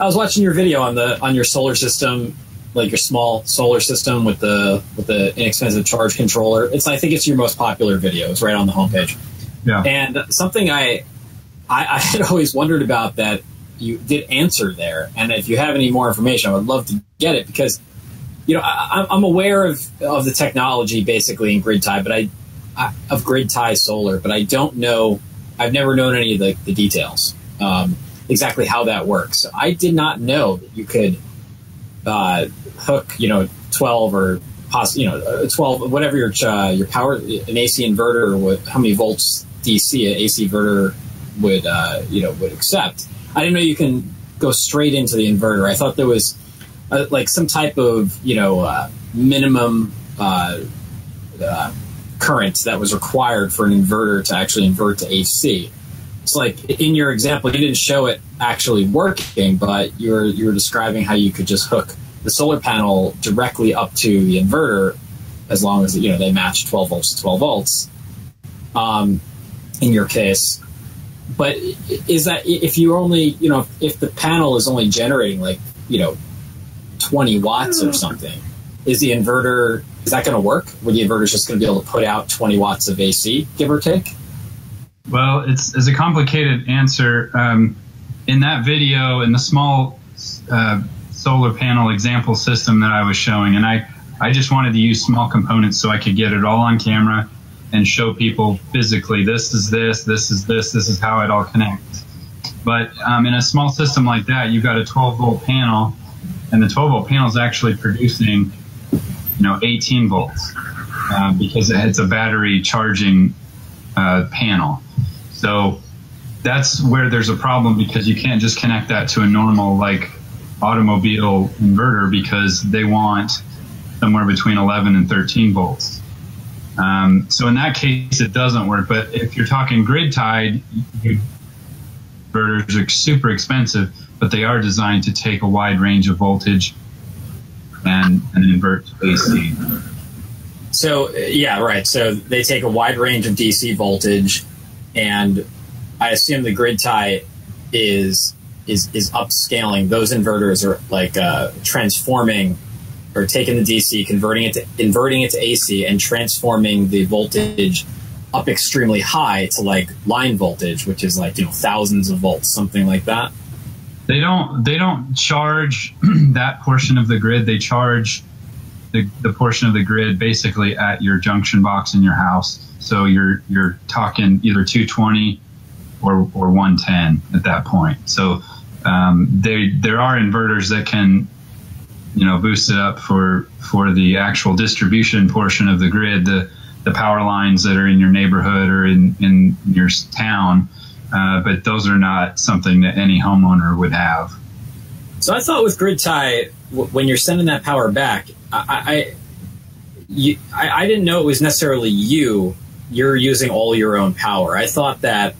I was watching your video on your solar system, like your small solar system with the inexpensive charge controller. I think it's your most popular video. It's right on the homepage. Yeah. And something I had always wondered about that you did answer there, and if you have any more information, I would love to get it, because I'm aware of the technology basically in grid tie, but of grid tie solar, but I don't know. I've never known any of the details exactly how that works. So I did not know that you could hook 12 or 12, whatever your power, an AC inverter, how many volts DC an AC inverter would accept. I didn't know you can go straight into the inverter. I thought there was like some type of minimum current that was required for an inverter to actually invert to AC. It's like in your example, you didn't show it actually working, but you were describing how you could just hook the solar panel directly up to the inverter, as long as they match 12 volts to 12 volts. In your case, but is that if you only if the panel is only generating like 20 watts or something, is the inverter, is that going to work? Where the inverter is just going to be able to put out 20 watts of AC, give or take? Well, it's a complicated answer. In that video, in the small solar panel example system that I was showing, and I just wanted to use small components so I could get it all on camera and show people physically, this is this, this is this, this is how it all connects. But in a small system like that, you've got a 12-volt panel, and the 12-volt panel is actually producing 18 volts because it's a battery charging panel. So that's where there's a problem, because you can't just connect that to a normal like automobile inverter, because they want somewhere between 11 and 13 volts. So in that case, it doesn't work. But if you're talking grid tied, inverters are super expensive, but they are designed to take a wide range of voltage and invert to AC. So yeah, right. So they take a wide range of DC voltage, and I assume the grid tie is upscaling. Those inverters are like transforming, or taking the DC, converting it to AC, and transforming the voltage up extremely high to like line voltage, which is like thousands of volts, something like that. They don't charge that portion of the grid. They charge the portion of the grid basically at your junction box in your house. So you're talking either 220 or 110 at that point. So there are inverters that can boost it up for the actual distribution portion of the grid, the power lines that are in your neighborhood or in your town. But those are not something that any homeowner would have. So I thought with grid tie, when you're sending that power back, I didn't know it was necessarily you're using all your own power. I thought that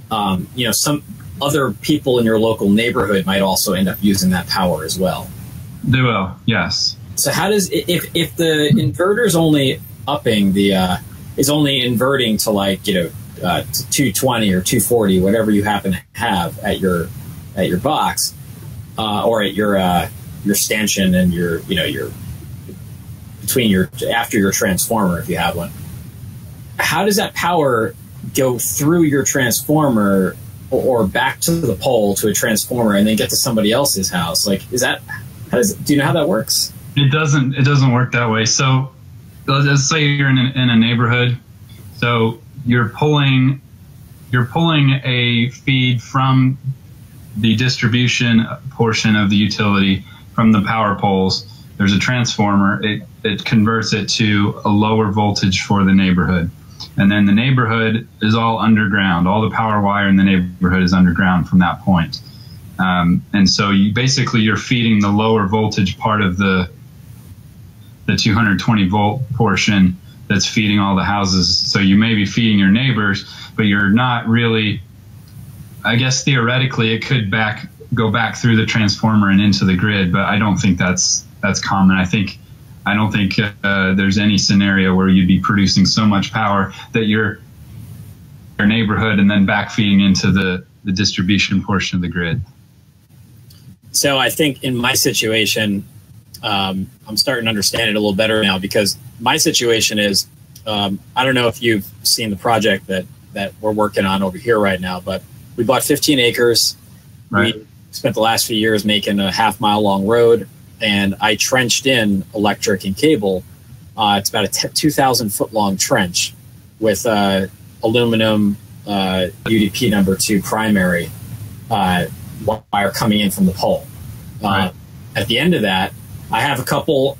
some other people in your local neighborhood might also end up using that power as well. They will, yes. So how does, if the inverter's only upping is only inverting to like to 220 or 240, whatever you happen to have at your box, or at your stanchion and your after your transformer, if you have one. How does that power go through your transformer or back to the pole to a transformer and then get to somebody else's house? Like, do you know how that works? It doesn't work that way. So let's say you're in a neighborhood. So you're pulling a feed from the distribution portion of the utility from the power poles. There's a transformer. It converts it to a lower voltage for the neighborhood. And then the neighborhood is all underground. All the power wire in the neighborhood is underground from that point. And so you're feeding the lower voltage part of the 220 volt portion that's feeding all the houses. So you may be feeding your neighbors, but you're not really, I guess theoretically it could go back through the transformer and into the grid, but I don't think that's common. I don't think there's any scenario where you'd be producing so much power that your neighborhood and then back feeding into the distribution portion of the grid. So I think in my situation, I'm starting to understand it a little better now, because my situation is, I don't know if you've seen the project that we're working on over here right now, but we bought 15 acres. Right. We spent the last few years making a half-mile long road, and I trenched in electric and cable. It's about a 2,000-foot long trench with aluminum UDP number 2 primary wire coming in from the pole. Right. At the end of that, I have a couple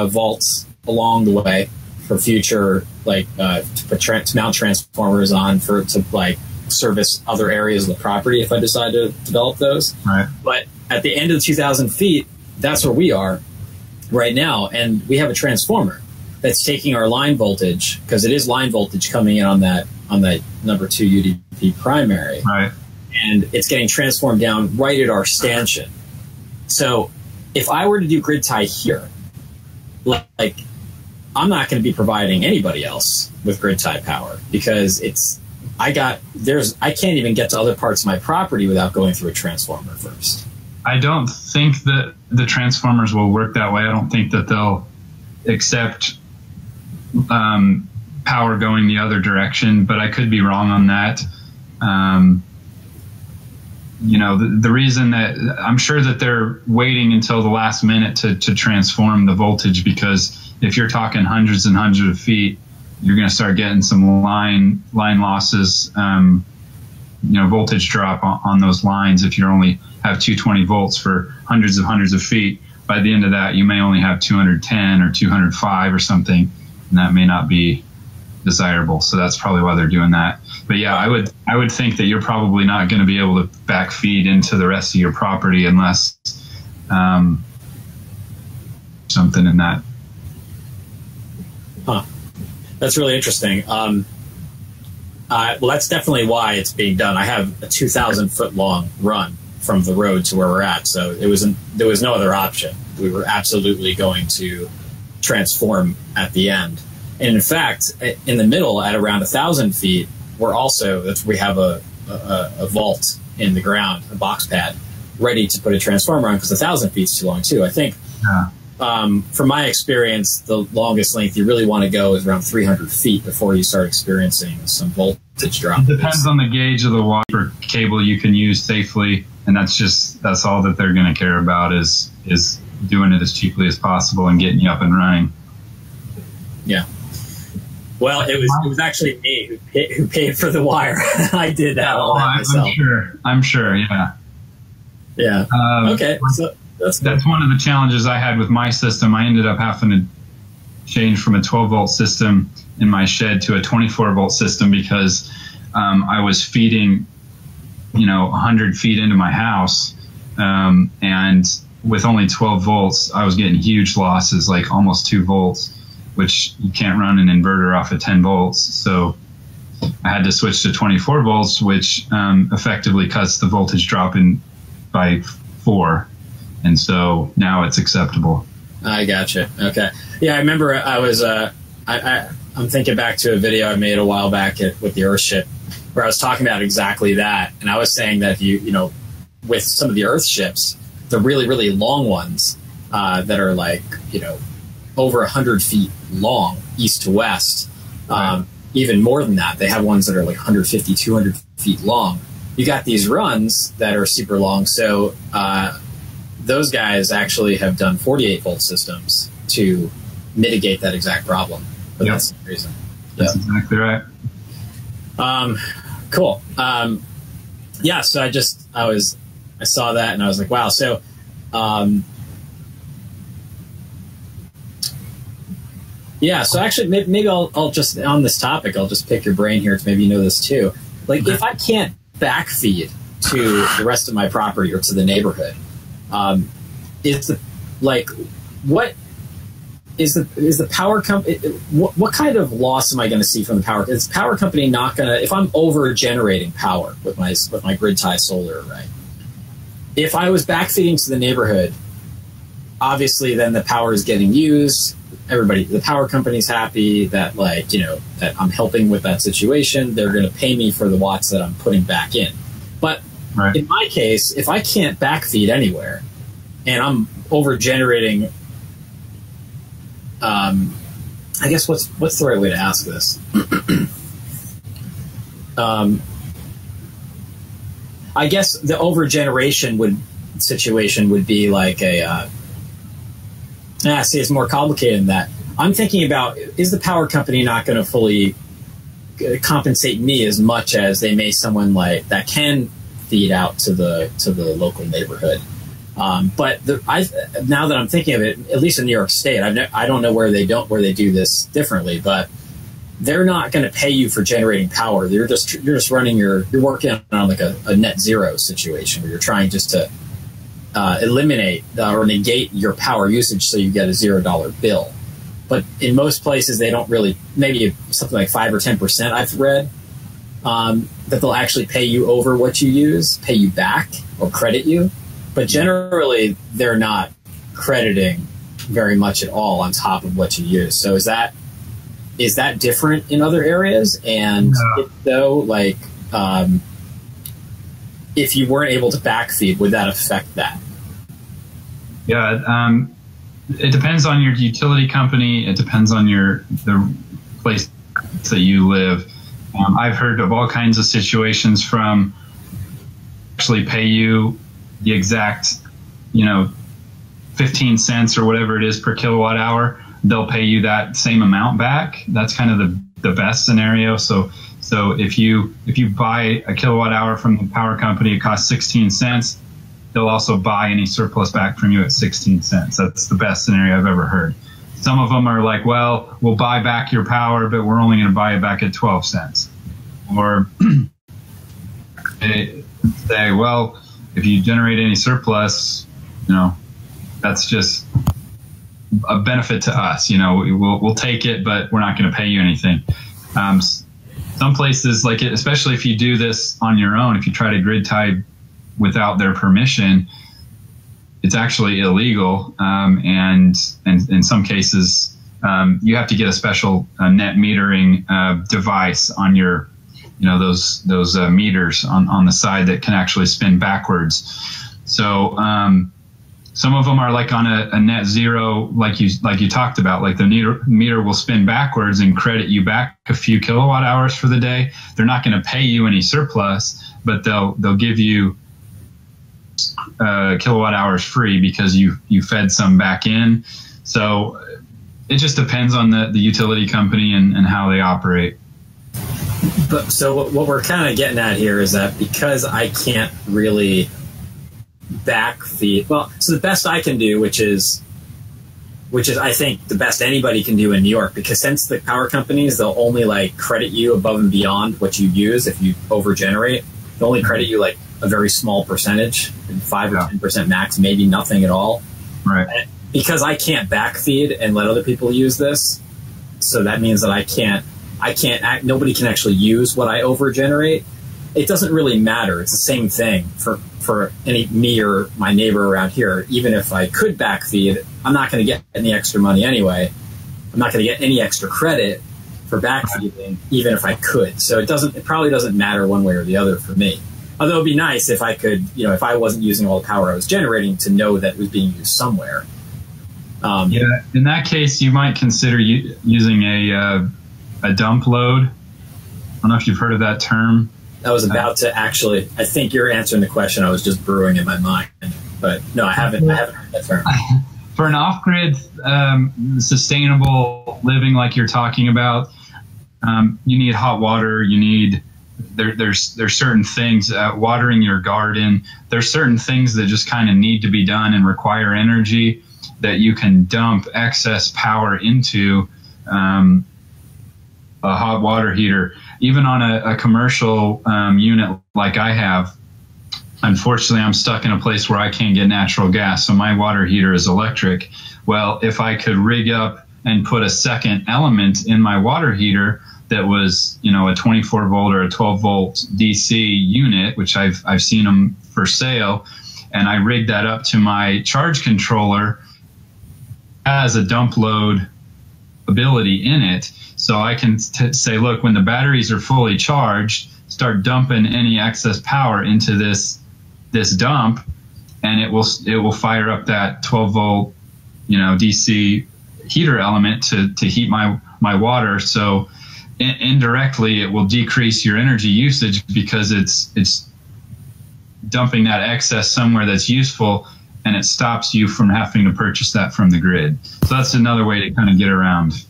vaults along the way for future, like to mount transformers on to like service other areas of the property if I decide to develop those. Right. But at the end of the 2,000 feet, that's where we are right now, and we have a transformer that's taking our line voltage, because it is line voltage coming in on that number 2 UDP primary. Right. And it's getting transformed down right at our stanchion. So if I were to do grid tie here, like, I'm not going to be providing anybody else with grid tie power, because I can't even get to other parts of my property without going through a transformer first. I don't think that the transformers will work that way. I don't think that they'll accept power going the other direction, but I could be wrong on that. You know, the reason that I'm sure that they're waiting until the last minute to transform the voltage, because if you're talking hundreds and hundreds of feet, you're going to start getting some line losses, voltage drop on those lines. If you only have 220 volts for hundreds of feet, by the end of that, you may only have 210 or 205 or something, and that may not be desirable. So that's probably why they're doing that. But yeah, I would think that you're probably not going to be able to backfeed into the rest of your property unless something in that. Huh. That's really interesting. Well, that's definitely why it's being done. I have a 2,000-foot long run from the road to where we're at, so there was no other option. We were absolutely going to transform at the end. And in fact, in the middle, at around 1,000 feet, we have a vault in the ground, a box pad, ready to put a transformer on, because 1,000 feet is too long too. I think, from my experience, the longest length you really want to go is around 300 feet before you start experiencing some voltage drop. It depends on the gauge of the wire cable you can use safely, and that's all that they're going to care about is doing it as cheaply as possible and getting you up and running. Yeah. Well, it was actually me who paid for the wire. I did that all myself. I'm sure. Yeah. Yeah. Okay. So that's one of the challenges I had with my system. I ended up having to change from a 12-volt system in my shed to a 24-volt system because I was feeding, 100 feet into my house, and with only 12 volts, I was getting huge losses, like almost 2 volts. Which you can't run an inverter off of 10 volts. So I had to switch to 24 volts, which effectively cuts the voltage drop in by 4. And so now it's acceptable. I gotcha. Okay. Yeah, I remember I'm thinking back to a video I made a while back with the Earthship, where I was talking about exactly that. And I was saying that with some of the Earthships, the really, really long ones that are like, over 100 feet long, east to west, even more than that. They have ones that are like 150, 200 feet long. You got these runs that are super long. So those guys actually have done 48-volt systems to mitigate that exact problem. But that's the reason. That's exactly right. Cool. Yeah, so I saw that and I was like, wow. So yeah, so actually, maybe I'll just, on this topic, I'll just pick your brain here to maybe you know this too. Like, if I can't backfeed to the rest of my property or to the neighborhood, what is the power company? What kind of loss am I going to see from the power? Is the power company not going to? If I'm over generating power with my grid tie solar array, if I was backfeeding to the neighborhood, obviously then the power is getting used. The power company's happy that that I'm helping with that situation. They're going to pay me for the watts that I'm putting back in. But Right. In my case, if I can't backfeed anywhere and I'm over generating, I guess what's the right way to ask this? I guess the over generation situation would be like a, see, it's more complicated than that. I'm thinking about, is the power company not going to fully compensate me as much as they may someone like that can feed out to the local neighborhood? But now that I'm thinking of it, at least in New York State, I don't know where they do this differently, but they're not going to pay you for generating power. You're just running you're working on like a net zero situation where you're trying just to eliminate or negate your power usage so you get a $0 bill. But in most places, they don't really, maybe something like 5 or 10% I've read, that they'll actually pay you over what you use, pay you back or credit you. But generally, they're not crediting very much at all on top of what you use. So is that different in other areas? And if so, like, if you weren't able to backfeed, would that affect that? Yeah, it depends on your utility company. It depends on the place that you live. I've heard of all kinds of situations from actually pay you the exact, 15 cents or whatever it is per kilowatt hour. They'll pay you that same amount back. That's kind of the best scenario. So if you buy a kilowatt hour from the power company, it costs 16 cents. They'll also buy any surplus back from you at 16 cents. That's the best scenario I've ever heard. Some of them are like, well, we'll buy back your power, but we're only going to buy it back at 12 cents. Or they say, well, if you generate any surplus, that's just a benefit to us. We'll take it, but we're not going to pay you anything. Some places, like it, especially if you do this on your own, if you try to grid tie without their permission, it's actually illegal. And in some cases, you have to get a special net metering device on your, those meters on the side that can actually spin backwards. So some of them are like on a net zero, like you talked about, like the meter will spin backwards and credit you back a few kilowatt hours for the day. They're not going to pay you any surplus, but they'll give you kilowatt hours free because you fed some back in. So it just depends on the utility company and how they operate. But so what we're kind of getting at here is that because I can't really backfeed, well, so the best I can do, which is I think the best anybody can do in New York, because since the power companies, they'll only like credit you above and beyond what you use. If you overgenerate, they'll only credit you like a very small percentage, 5 or 10% max, maybe nothing at all. Right. And because I can't backfeed and let other people use this, so that means that nobody can actually use what I overgenerate. It doesn't really matter. It's the same thing for me or my neighbor around here. Even if I could backfeed, I'm not going to get any extra money anyway. I'm not going to get any extra credit for backfeeding, even if I could. So it probably doesn't matter one way or the other for me. Although it'd be nice if I could, if I wasn't using all the power I was generating, to know that it was being used somewhere. Yeah, in that case, you might consider using a dump load. I don't know if you've heard of that term. I was about to actually, I think you're answering the question I was just brewing in my mind. But no, I haven't heard that term. For an off-grid sustainable living like you're talking about, you need hot water, you need... There's certain things, watering your garden, there's certain things that just kind of need to be done and require energy that you can dump excess power into a hot water heater. Even on a commercial unit like I have, unfortunately, I'm stuck in a place where I can't get natural gas, so my water heater is electric. Well, if I could rig up and put a second element in my water heater that was, a 24 volt or a 12 volt DC unit, which I've seen them for sale, and I rigged that up to my charge controller as a dump load ability in it. So I can say, look, when the batteries are fully charged, start dumping any excess power into this dump, and it will fire up that 12 volt, DC heater element to heat my water. So indirectly, it will decrease your energy usage because it's dumping that excess somewhere that's useful, and it stops you from having to purchase that from the grid. So that's another way to kind of get around.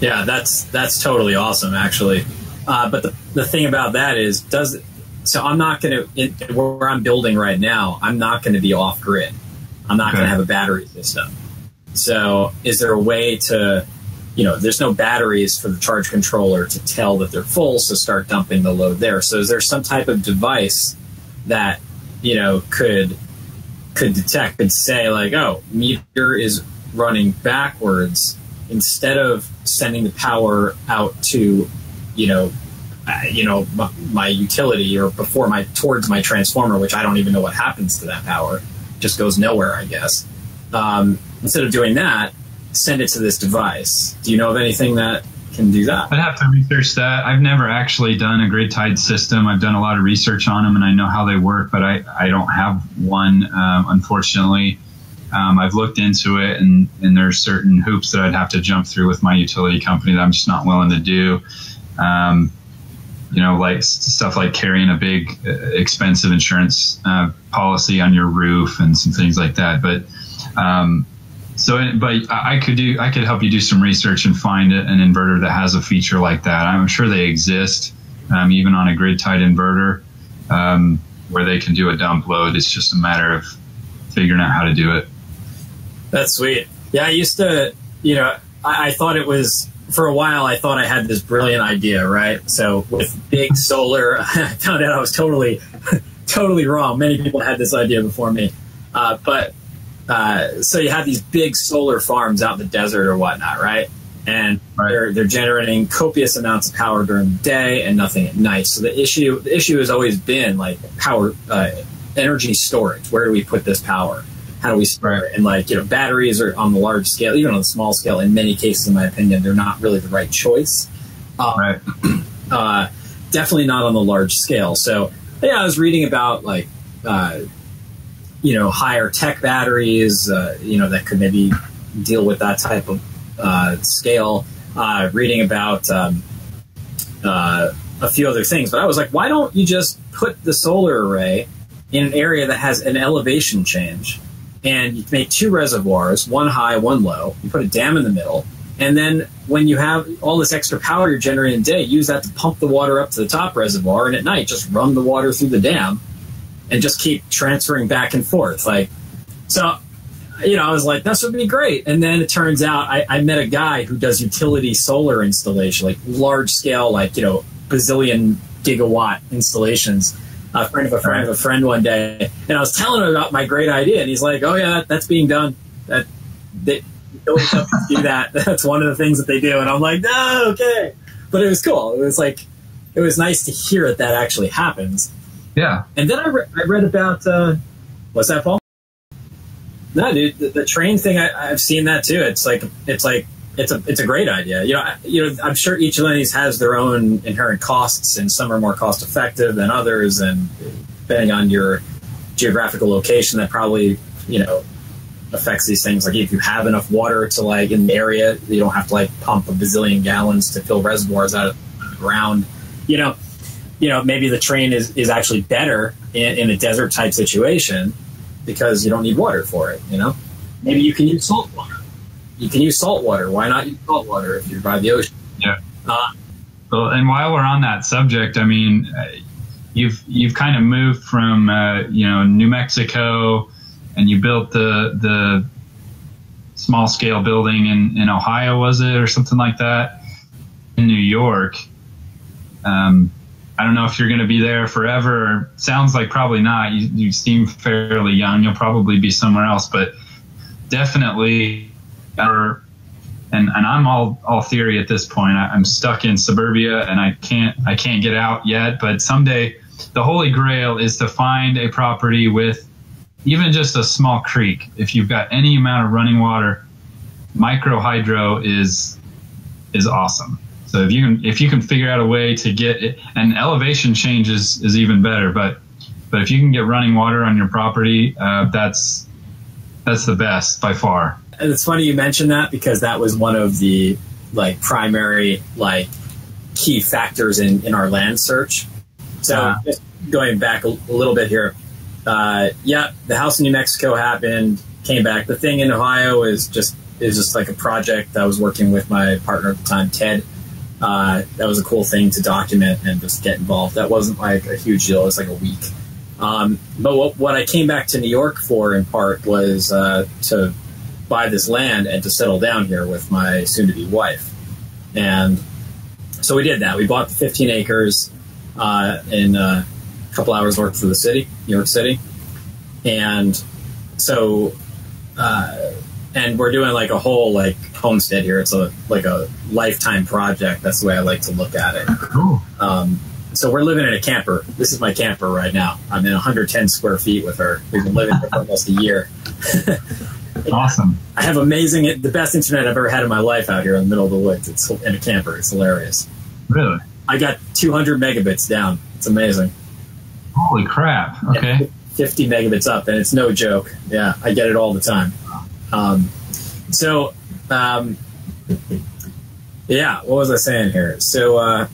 Yeah, that's totally awesome, actually. But the thing about that is, so I'm not going to, where I'm building right now, I'm not going to be off grid. I'm not going to have a battery system. So is there a way to, there's no batteries for the charge controller to tell that they're full, so start dumping the load there. So is there some type of device that, could detect, could say like, oh, meter is running backwards, instead of sending the power out to, my utility or towards my transformer, which I don't even know what happens to that power, just goes nowhere, I guess. Instead of doing that, send it to this device. Do you know of anything that can do that? I'd have to research that. I've never actually done a grid-tied system. I've done a lot of research on them, and I know how they work, but I don't have one, unfortunately. I've looked into it, and there's certain hoops that I'd have to jump through with my utility company that I'm just not willing to do. Like stuff like carrying a big, expensive insurance policy on your roof and some things like that. But I could help you do some research and find an inverter that has a feature like that. I'm sure they exist, even on a grid-tied inverter, where they can do a dump load. It's just a matter of figuring out how to do it. That's sweet. Yeah, I used to, I thought it was, for a while, I thought I had this brilliant idea, right? So with big solar, I found out I was totally wrong. Many people had this idea before me. So you have these big solar farms out in the desert or whatnot, right? And they're generating copious amounts of power during the day and nothing at night. So the issue has always been like power, energy storage. Where do we put this power? How do we store it? And batteries are on the large scale, even on the small scale, in many cases, in my opinion, they're not really the right choice. Definitely not on the large scale. So yeah, I was reading about higher tech batteries, that could maybe deal with that type of scale. Reading about a few other things, but I was like, why don't you just put the solar array in an area that has an elevation change, and you make two reservoirs, one high, one low. You put a dam in the middle, and then when you have all this extra power you're generating in the day, use that to pump the water up to the top reservoir, and at night just run the water through the dam and just keep transferring back and forth. I was like, this would be great. And then it turns out I met a guy who does utility solar installation, like large scale, bazillion gigawatt installations. A friend of a friend one day, and I was telling him about my great idea, and he's like, "Oh yeah, that's being done. They don't have to do that. That's one of the things that they do." And I'm like, "No, okay." But it was cool. It was nice to hear that actually happens. Yeah. And then I read about what's that, Paul? No, dude, the train thing. I've seen that too. It's a great idea. I'm sure each of these has their own inherent costs, and some are more cost effective than others, and depending on your geographical location, that probably affects these things. Like if you have enough water to in the area, you don't have to pump a bazillion gallons to fill reservoirs out of the ground. Maybe the train is actually better in a desert type situation because you don't need water for it. Maybe you can use salt water. You can use salt water. Why not use salt water if you're by the ocean? Yeah. Well, and while we're on that subject, I mean, you've kind of moved from New Mexico, and you built the small scale building in Ohio, was it, or something like that, in New York. I don't know if you're going to be there forever. Sounds like probably not. You seem fairly young. You'll probably be somewhere else, but definitely. And I'm all theory at this point. I'm stuck in suburbia, and I can't get out yet. But someday, the holy grail is to find a property with even just a small creek. If you've got any amount of running water, micro hydro is awesome. So if you can figure out a way to get it, and elevation change is even better, but if you can get running water on your property, that's the best by far. And it's funny you mentioned that, because that was one of the primary key factors in our land search. So just going back a little bit here, the house in New Mexico happened, came back. The thing in Ohio is just like a project I was working with my partner at the time, Ted. That was a cool thing to document and just get involved. That wasn't like a huge deal. It was like a week. But what I came back to New York for, in part, was to buy this land and to settle down here with my soon-to-be wife. And so we did that. We bought the 15 acres in a couple hours north of the city, New York City. And so, and we're doing like a whole homestead here. It's a lifetime project. That's the way I like to look at it. Cool. So we're living in a camper. This is my camper right now. I'm in 110 square feet with her. We've been living here for almost a year. Awesome. I have the best internet I've ever had in my life out here in the middle of the woods. It's in a camper. It's hilarious. Really? I got 200 megabits down. It's amazing. Holy crap. Okay. Yeah, 50 megabits up, and it's no joke. Yeah, I get it all the time. What was I saying here? So our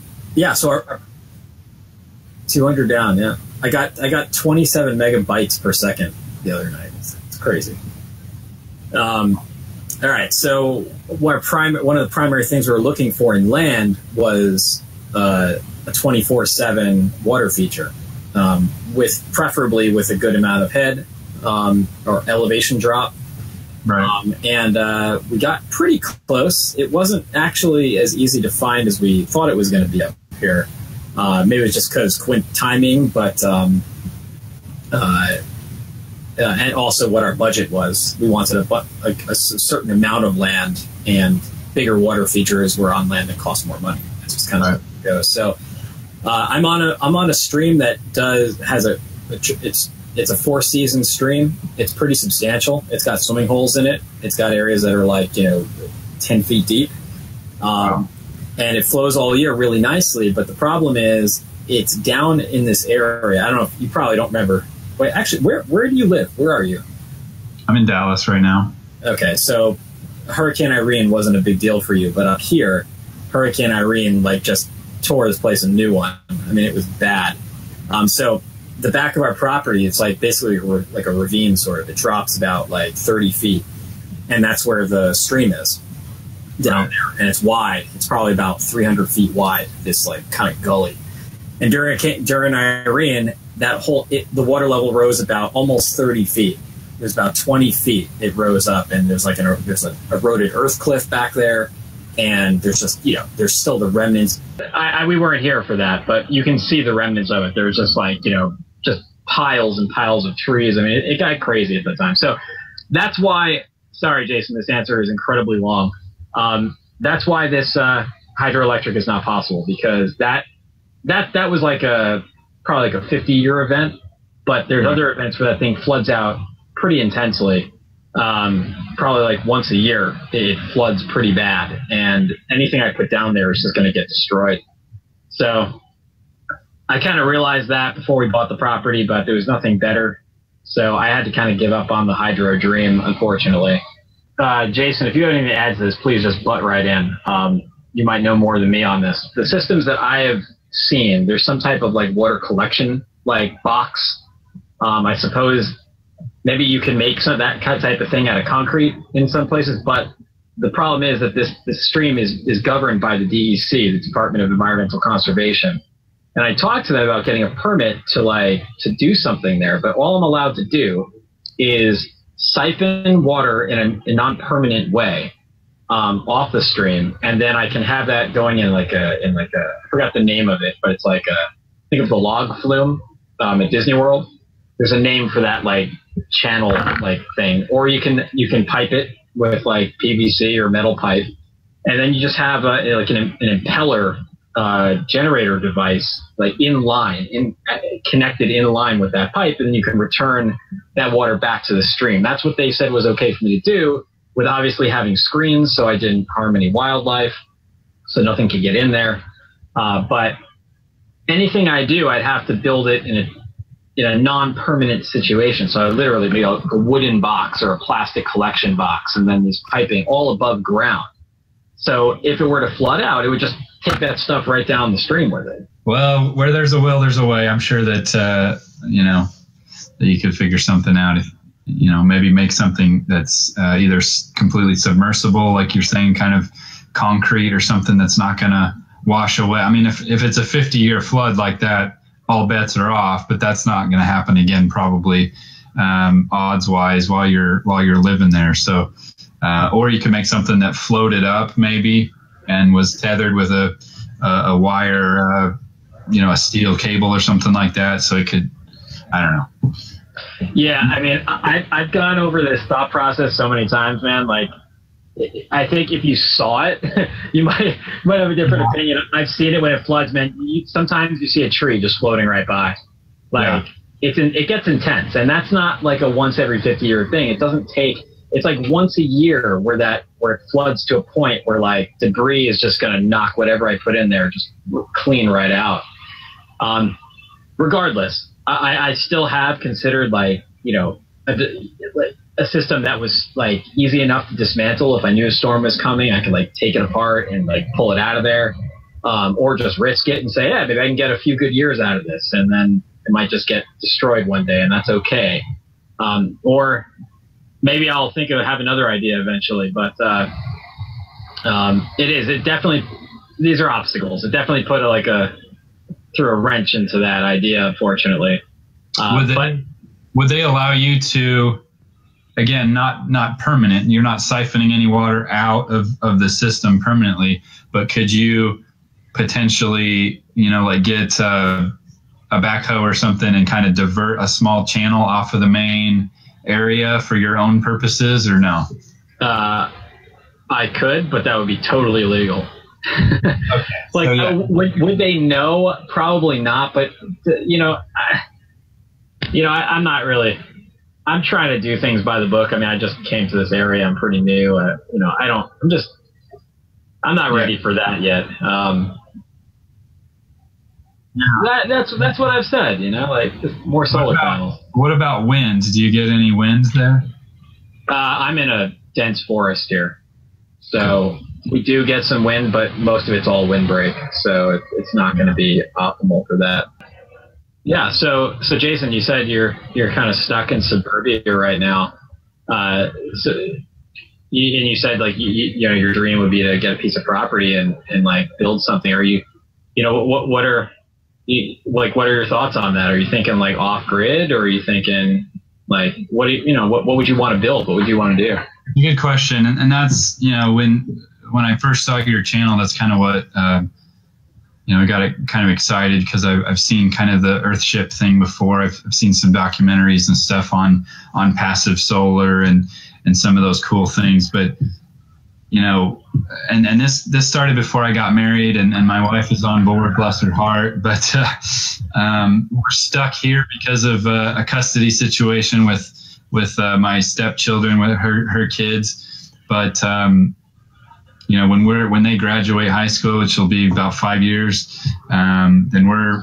200 down. Yeah, I got 27 megabytes per second the other night. It's crazy. All right. So one of the primary things we were looking for in land was a 24/7 water feature, preferably with a good amount of head or elevation drop. Right. And we got pretty close. It wasn't actually as easy to find as we thought it was going to be up here. Maybe it's just because timing, but and also what our budget was. We wanted a certain amount of land, and bigger water features were on land that cost more money. That's just kind of how it goes. So I'm on a stream that it's a 4-season stream. It's pretty substantial. It's got swimming holes in it. It's got areas that are 10 feet deep. And it flows all year really nicely. But the problem is it's down in this area. I don't know if you probably don't remember. Wait, actually, where do you live? Where are you? I'm in Dallas right now. Okay, so Hurricane Irene wasn't a big deal for you, but up here, Hurricane Irene just tore this place a new one. I mean, it was bad. So the back of our property, it's basically like a ravine sort of. It drops about 30 feet, and that's where the stream is down there, and it's wide. It's probably about 300 feet wide, this kind of gully. And during Irene, the water level rose about almost 30 feet. There's about 20 feet it rose up, and there's there's an eroded earth cliff back there, and there's just there's still the remnants. We weren't here for that, but you can see the remnants of it. There's just just piles and piles of trees. I mean, it got crazy at the time. So that's why. Sorry, Jason, this answer is incredibly long. That's why this hydroelectric is not possible, because that was probably a 50-year event, but there's other events where that thing floods out pretty intensely. Probably once a year, it floods pretty bad, and anything I put down there is just going to get destroyed. So I kind of realized that before we bought the property, but there was nothing better. So I had to kind of give up on the hydro dream, unfortunately. Jason, if you have anything to add to this, please just butt right in. You might know more than me on this. The systems that I have seen, there's some type of water collection box. I suppose maybe you can make some of that type of thing out of concrete in some places, but the problem is that this stream is governed by the DEC, the Department of Environmental Conservation. And I talked to them about getting a permit to do something there, but all I'm allowed to do is siphon water in a non-permanent way off the stream, and then I can have that going in I forgot the name of it, but it's think of the log flume at Disney World. There's a name for that channel thing, or you can pipe it with PVC or metal pipe, and then you just have an impeller generator device connected in line with that pipe, and then you can return that water back to the stream. That's what they said was okay for me to do, with obviously having screens so I didn't harm any wildlife. so nothing could get in there. But anything I do, I'd have to build it in a non-permanent situation. So I would literally be a wooden box or a plastic collection box, and then this piping all above ground. So if it were to flood out, it would just take that stuff right down the stream with it. Well, where there's a will, there's a way. I'm sure that, that you could figure something out. If, maybe make something that's either completely submersible, like you're saying, kind of concrete, or something that's not going to wash away. I mean, if it's a 50-year flood like that, all bets are off, but that's not going to happen again, probably, odds wise, while you're living there. So, or you can make something that floated up maybe and was tethered with a wire, a steel cable or something like that. So it could, I don't know. Yeah. I mean, I've gone over this thought process so many times, man. Like, I think if you saw it, you might have a different opinion. I've seen it when it floods, man. Sometimes you see a tree just floating right by. Like, it gets intense, and that's not like a once every 50-year thing. It doesn't take. It's like once a year where it floods to a point where like debris is just going to knock whatever I put in there just clean right out. Regardless, I still have considered like, a system that was like easy enough to dismantle. If I knew a storm was coming, I could like take it apart and like pull it out of there, or just risk it and say, yeah, maybe I can get a few good years out of this, and then it might just get destroyed one day, and that's okay. Or maybe I'll have another idea eventually, but it definitely, these are obstacles. It definitely put threw a wrench into that idea, unfortunately. Would they allow you to, again, not permanent, you're not siphoning any water out of the system permanently, but could you potentially, like get a backhoe or something and kind of divert a small channel off of the main area for your own purposes, or no? I could, but that would be totally illegal. Okay. Would they know? Probably not, but I'm not really. I'm trying to do things by the book. I mean, I just came to this area. I'm pretty new. I'm not ready for that yet. That's what I've said. Like just more solar panels. What about wind? Do you get any wind there? I'm in a dense forest here, so we do get some wind, but most of it's all windbreak, so it's not going to be optimal for that. Yeah. So Jason, you said you're kind of stuck in suburbia right now. You said like your dream would be to get a piece of property and like build something. Are you, what are your thoughts on that? Are you thinking like off grid, or are you thinking like what would you want to build? What would you want to do? Good question, and that's when I first saw your channel, that's kind of what I got kind of excited, because I've seen kind of the Earthship thing before. I've seen some documentaries and stuff on passive solar and some of those cool things, but and this started before I got married, and my wife is on board, bless her heart, but we're stuck here because of a custody situation with my stepchildren, with her kids. But when they graduate high school, which will be about 5 years, then we're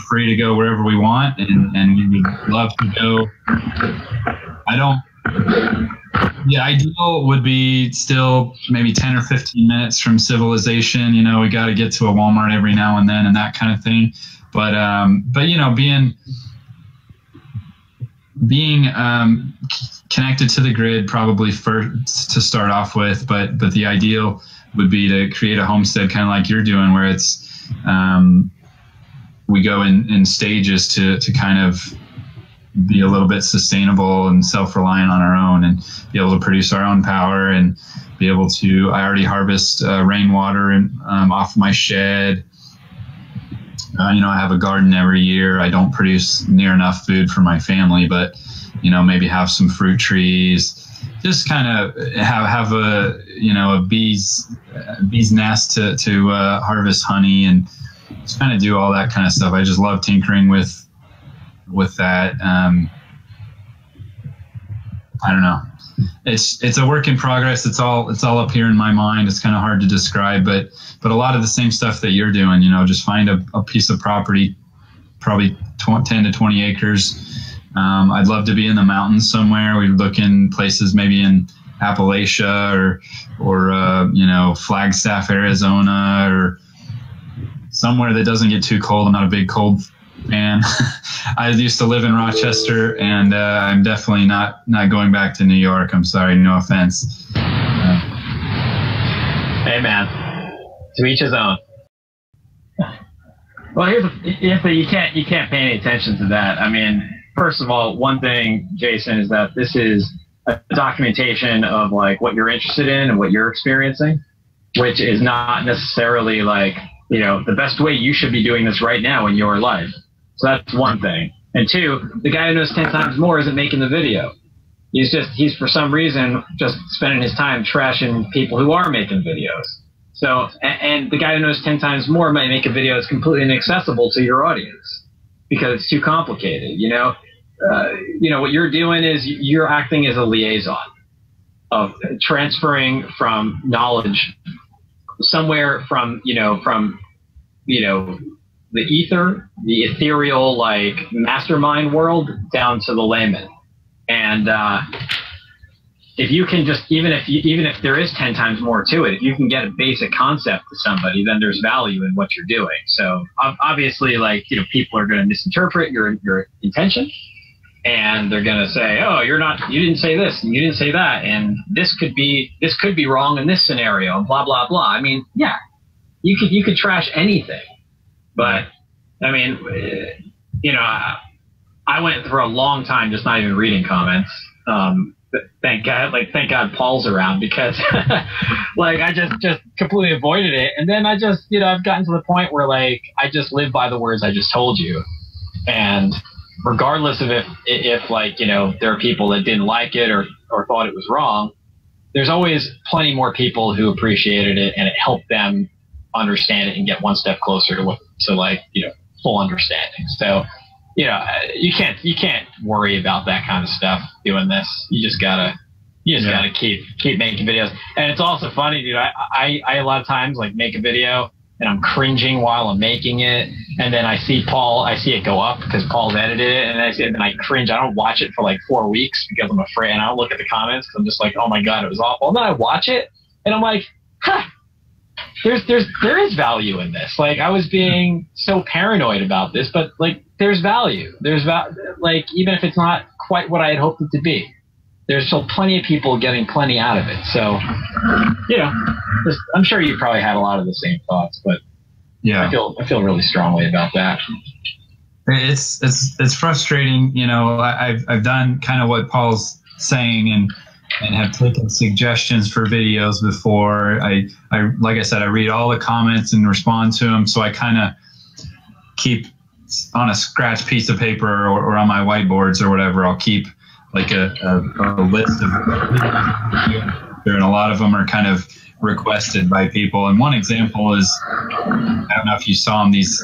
free to go wherever we want, and we would love to go. The ideal would be still maybe 10 or 15 minutes from civilization. We got to get to a Walmart every now and then and that kind of thing. But being connected to the grid probably first to start off with, but the ideal would be to create a homestead kind of like you're doing, where it's we go in stages to kind of be a little bit sustainable and self-reliant on our own, and be able to produce our own power, and be able to, I already harvest rainwater off my shed. I have a garden every year. I don't produce near enough food for my family, but maybe have some fruit trees, just kind of have a bee's nest to harvest honey, and just kind of do all that kind of stuff. I just love tinkering with that. I don't know. it's a work in progress. It's all up here in my mind. It's kind of hard to describe, but a lot of the same stuff that you're doing, just find a piece of property, probably 10 to 20 acres. I'd love to be in the mountains somewhere. We look in places maybe in Appalachia or Flagstaff, Arizona, or somewhere that doesn't get too cold. I'm not a big cold fan. I used to live in Rochester, and I'm definitely not going back to New York. I'm sorry, no offense. Hey, man, to each his own. Well, you can't pay any attention to that. I mean, first of all, one thing, Jason, is that this is a documentation of like what you're interested in and what you're experiencing, which is not necessarily like, the best way you should be doing this right now in your life. So that's one thing. And two, the guy who knows 10 times more isn't making the video. He's for some reason just spending his time trashing people who are making videos. So, and the guy who knows 10 times more might make a video that's completely inaccessible to your audience because it's too complicated. What you're doing is you're acting as a liaison of transferring from knowledge somewhere from the ether, the ethereal, like mastermind world down to the layman. And, if you can just, even if there is 10 times more to it, if you can get a basic concept to somebody, then there's value in what you're doing. So obviously, people are going to misinterpret your intention, and they're going to say, oh, you didn't say this and you didn't say that. And this could be wrong in this scenario, blah, blah, blah. I mean, yeah, you could trash anything, but I mean, I went for a long time just not even reading comments. Thank God Paul's around, because I just completely avoided it. And then I just, I've gotten to the point where I just live by the words I just told you. And regardless of if there are people that didn't like it or thought it was wrong, there's always plenty more people who appreciated it, and it helped them understand it and get one step closer to full understanding. So, you can't worry about that kind of stuff doing this. You just gotta keep making videos. And it's also funny, dude. I a lot of times make a video and I'm cringing while I'm making it, and then I see it go up because Paul's edited it, and I cringe. I don't watch it for 4 weeks because I'm afraid, and I don't look at the comments because I'm just like, oh my God, it was awful. And then I watch it and I'm like, there is value in this. I was being so paranoid about this, but there's value. Even if it's not quite what I had hoped it to be, there's still plenty of people getting plenty out of it. So, I'm sure you probably had a lot of the same thoughts, but yeah, I feel really strongly about that. It's frustrating. I've done kind of what Paul's saying, and have taken suggestions for videos before. I like I said, I read all the comments and respond to them. So I kind of keep on a scratch piece of paper or on my whiteboards or whatever. I'll keep a list of videos, and a lot of them are kind of requested by people. And one example is, I don't know if you saw them, these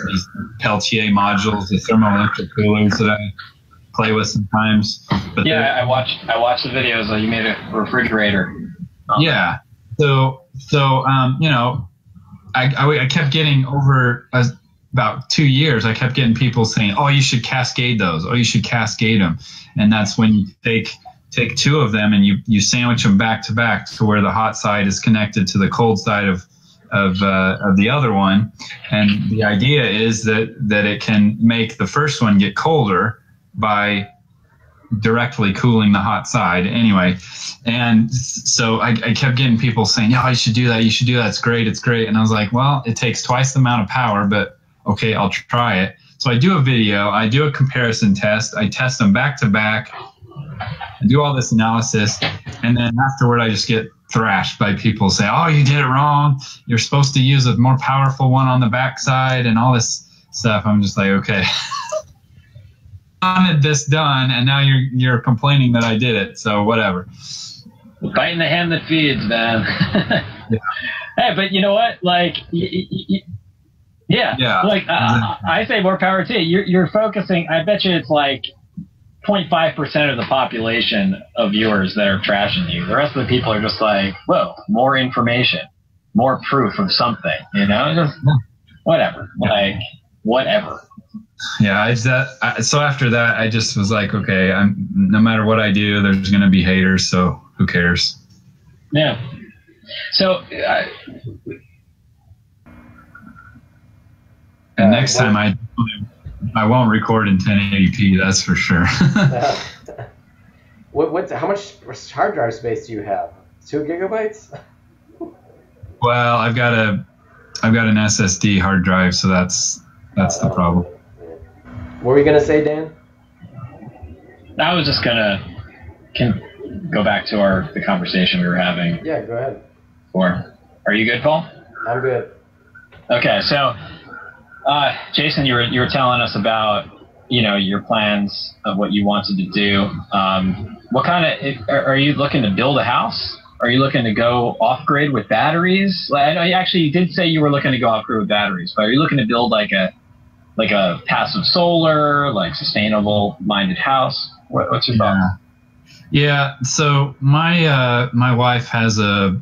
Peltier modules, the thermoelectric coolers that I play with sometimes. But yeah, I watched the videos. You made a refrigerator. Yeah. So I kept getting over about 2 years. I kept getting people saying, "Oh, you should cascade those. Oh, you should cascade them." And that's when you take two of them and you sandwich them back to back to where the hot side is connected to the cold side of the other one. And the idea is that it can make the first one get colder by directly cooling the hot side anyway. And so I kept getting people saying, "Yeah, you should do that. You should do that. It's great. It's great." And I was like, well, it takes twice the amount of power, but okay, I'll try it. So I do a video, I do a comparison test, I test them back to back, I do all this analysis, and then afterward I just get thrashed by people saying, "Oh, you did it wrong. You're supposed to use a more powerful one on the back side," and all this stuff. I'm just like, okay. I wanted this done, and now you're complaining that I did it, so whatever. Biting the hand that feeds, man. Yeah. Hey, but you know what? Yeah. Exactly. I say more power to you. You're focusing. I bet you it's 0.5% of the population of viewers that are trashing you. The rest of the people are just like, whoa, more information, more proof of something, you know, just whatever, like whatever. Yeah, so after that, I just was like, okay, no matter what I do, there's going to be haters, so who cares? Yeah. So, and next time I won't record in 1080p, that's for sure. How much hard drive space do you have? 2 gigabytes? Well, I've got an SSD hard drive, so that's the problem. What were you gonna say, Dan? I was just gonna go back to the conversation we were having. Yeah, go ahead. Are you good, Paul? I'm good. Okay, so Jason, you were telling us about your plans of what you wanted to do. What kind of are you looking to build a house? Are you looking to go off grid with batteries? I know you did say you were looking to go off grid with batteries, but are you looking to build like a passive solar, like sustainable minded house? What's your thought? Yeah. So my wife has a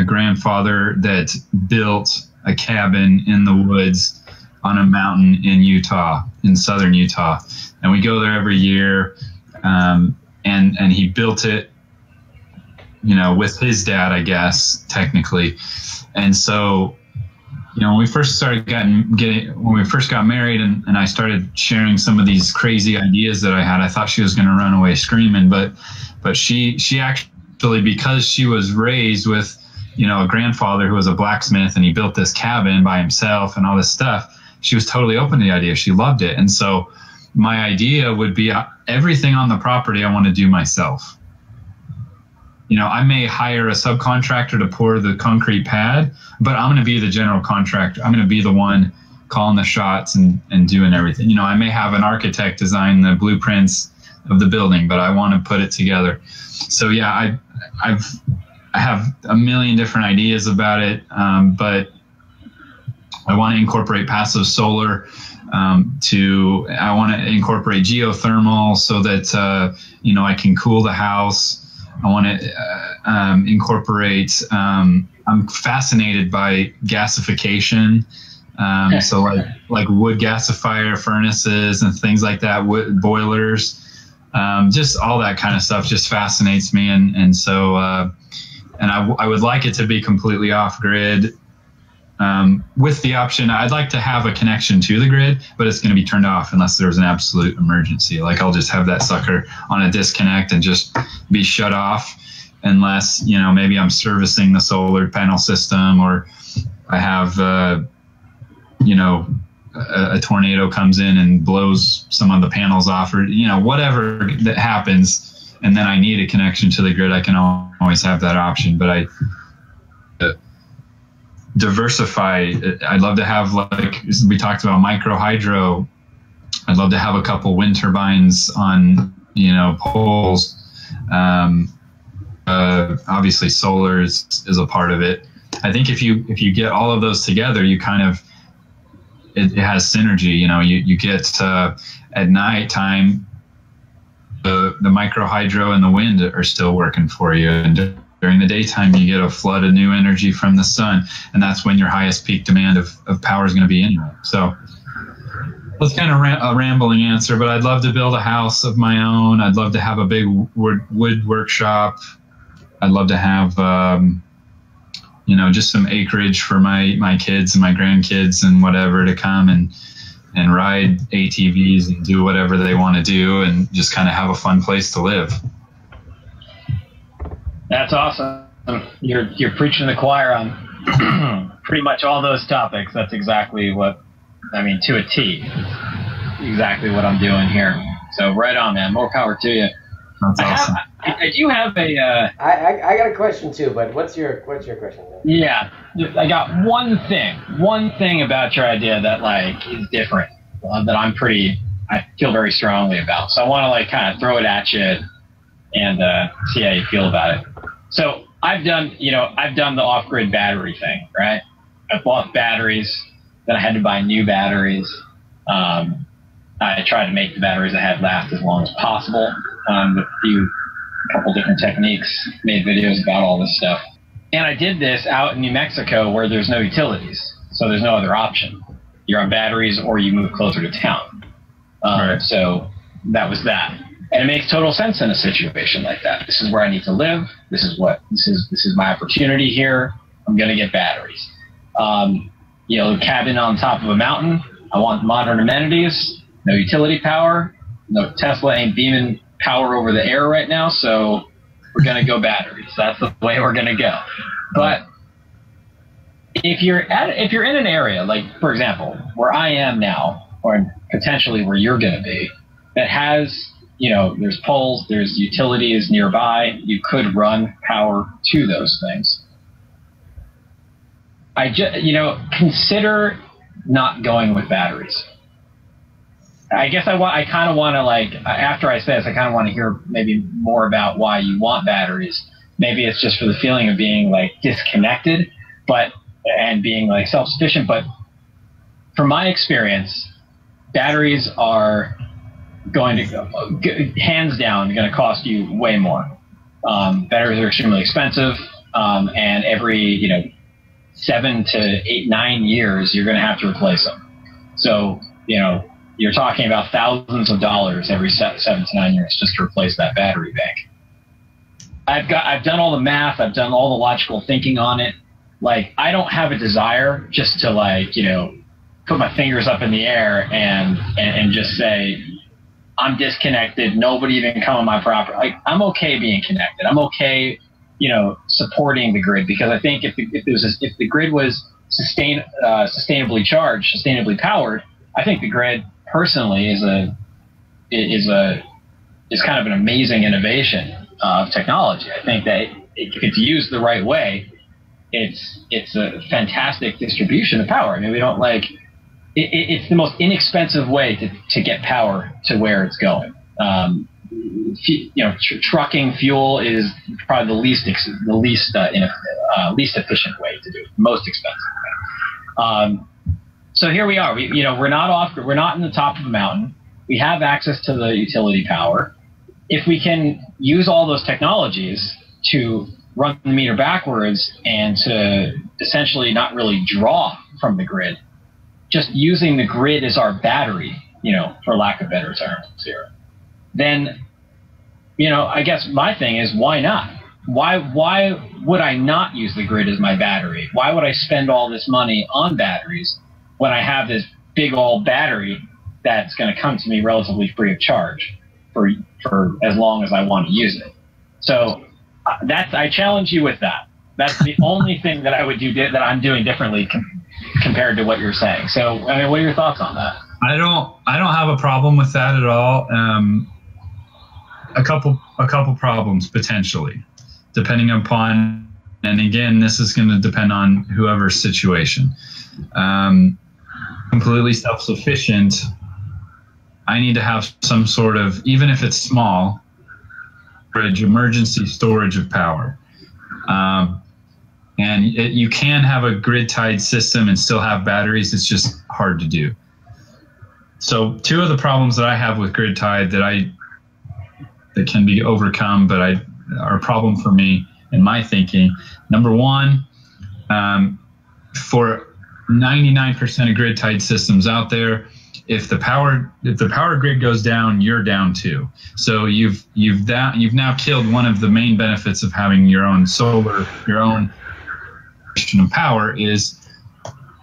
grandfather that built a cabin in the woods on a mountain in Utah, in southern Utah, and we go there every year. And he built it, with his dad, I guess, technically. And so, when we first got married and I started sharing some of these crazy ideas that I had, I thought she was going to run away screaming, but she actually, because she was raised with, a grandfather who was a blacksmith and he built this cabin by himself and all this stuff, she was totally open to the idea. She loved it. And so my idea would be everything on the property I want to do myself. I may hire a subcontractor to pour the concrete pad, but I'm going to be the general contractor. I'm going to be the one calling the shots and doing everything. I may have an architect design the blueprints of the building, but I want to put it together. So yeah, I have a million different ideas about it, but I want to incorporate passive solar. I want to incorporate geothermal so that I can cool the house. I want to incorporate. I'm fascinated by gasification, so like wood gasifier furnaces and things like that, wood boilers, just all that kind of stuff just fascinates me, and so I would like it to be completely off grid. With the option, I'd like to have a connection to the grid, but it's going to be turned off unless there's an absolute emergency. Like I'll just have that sucker on a disconnect and just be shut off unless, maybe I'm servicing the solar panel system, or I have, a tornado comes in and blows some of the panels off, or, whatever that happens. And then I need a connection to the grid. I can always have that option, but diversify. I'd love to have, like we talked about, micro hydro. I'd love to have a couple wind turbines on, poles. Obviously solar is a part of it. I think if you get all of those together, you kind of, it has synergy. You get at night time, the micro hydro and the wind are still working for you, and during the daytime, you get a flood of new energy from the sun, and that's when your highest peak demand of power is going to be anyway. So that's kind of a rambling answer, but I'd love to build a house of my own. I'd love to have a big wood workshop. I'd love to have, just some acreage for my kids and my grandkids and whatever to come and ride ATVs and do whatever they want to do and just kind of have a fun place to live. That's awesome. You're preaching to the choir on pretty much all those topics. That's exactly what, to a T, exactly what I'm doing here. So right on, man. More power to you. That's awesome. I do have a. I got a question too, but what's your question? Yeah, I got one thing about your idea that is different, that I feel very strongly about. So I want to kind of throw it at you and see how you feel about it. So I've done the off-grid battery thing, right? I bought batteries, then I had to buy new batteries. I tried to make the batteries I had last as long as possible with a couple different techniques, made videos about all this stuff. And I did this out in New Mexico where there's no utilities, so there's no other option. You're on batteries or you move closer to town. Right. So that was that. And it makes total sense in a situation like that. This is where I need to live. This is my opportunity here. I'm going to get batteries. Cabin on top of a mountain. I want modern amenities. No utility power. No, Tesla ain't beaming power over the air right now, so we're going to go batteries. That's the way we're going to go. But if you're in an area, like, for example, where I am now, or potentially where you're going to be, that has, there's poles, there's utilities nearby, you could run power to those things. Consider not going with batteries. I guess I kind of want to, after I say this, I kind of want to hear maybe more about why you want batteries. Maybe it's just for the feeling of being disconnected, and being self-sufficient. But from my experience, batteries are going to, hands down, going to cost you way more. Batteries are extremely expensive, and every 7 to 8, 9 years, you're going to have to replace them. So you're talking about thousands of dollars every 7 to 9 years just to replace that battery bank. I've done all the math. I've done all the logical thinking on it. I don't have a desire just to put my fingers up in the air and just say, I'm disconnected. Nobody even come on my property. I'm okay being connected. I'm okay, supporting the grid, because I think if the grid was sustainably charged, sustainably powered, I think the grid personally is kind of an amazing innovation of technology. I think that if it's used the right way, it's a fantastic distribution of power. I mean, we don't it's the most inexpensive way to get power to where it's going. Trucking fuel is probably the least efficient way to do it, most expensive way. So here we are. We're not in the top of a mountain. We have access to the utility power. If we can use all those technologies to run the meter backwards and to essentially not really draw from the grid, just using the grid as our battery, for lack of better terms here, then, I guess my thing is, why not? Why would I not use the grid as my battery? Why would I spend all this money on batteries when I have this big old battery that's going to come to me relatively free of charge for as long as I want to use it? So I challenge you with that. That's the only thing that I would do that I'm doing differently compared to what you're saying. So, what are your thoughts on that? I don't have a problem with that at all. A couple problems potentially, depending upon, and again, this is going to depend on whoever's situation. Completely self-sufficient, I need to have some sort of, even if it's small, emergency storage of power. You can have a grid-tied system and still have batteries. It's just hard to do. So two of the problems that I have with grid-tied that can be overcome, but are a problem for me in my thinking. Number one, for 99% of grid-tied systems out there, if the power grid goes down, you're down too. So you've now killed one of the main benefits of having your own solar, your own of power, is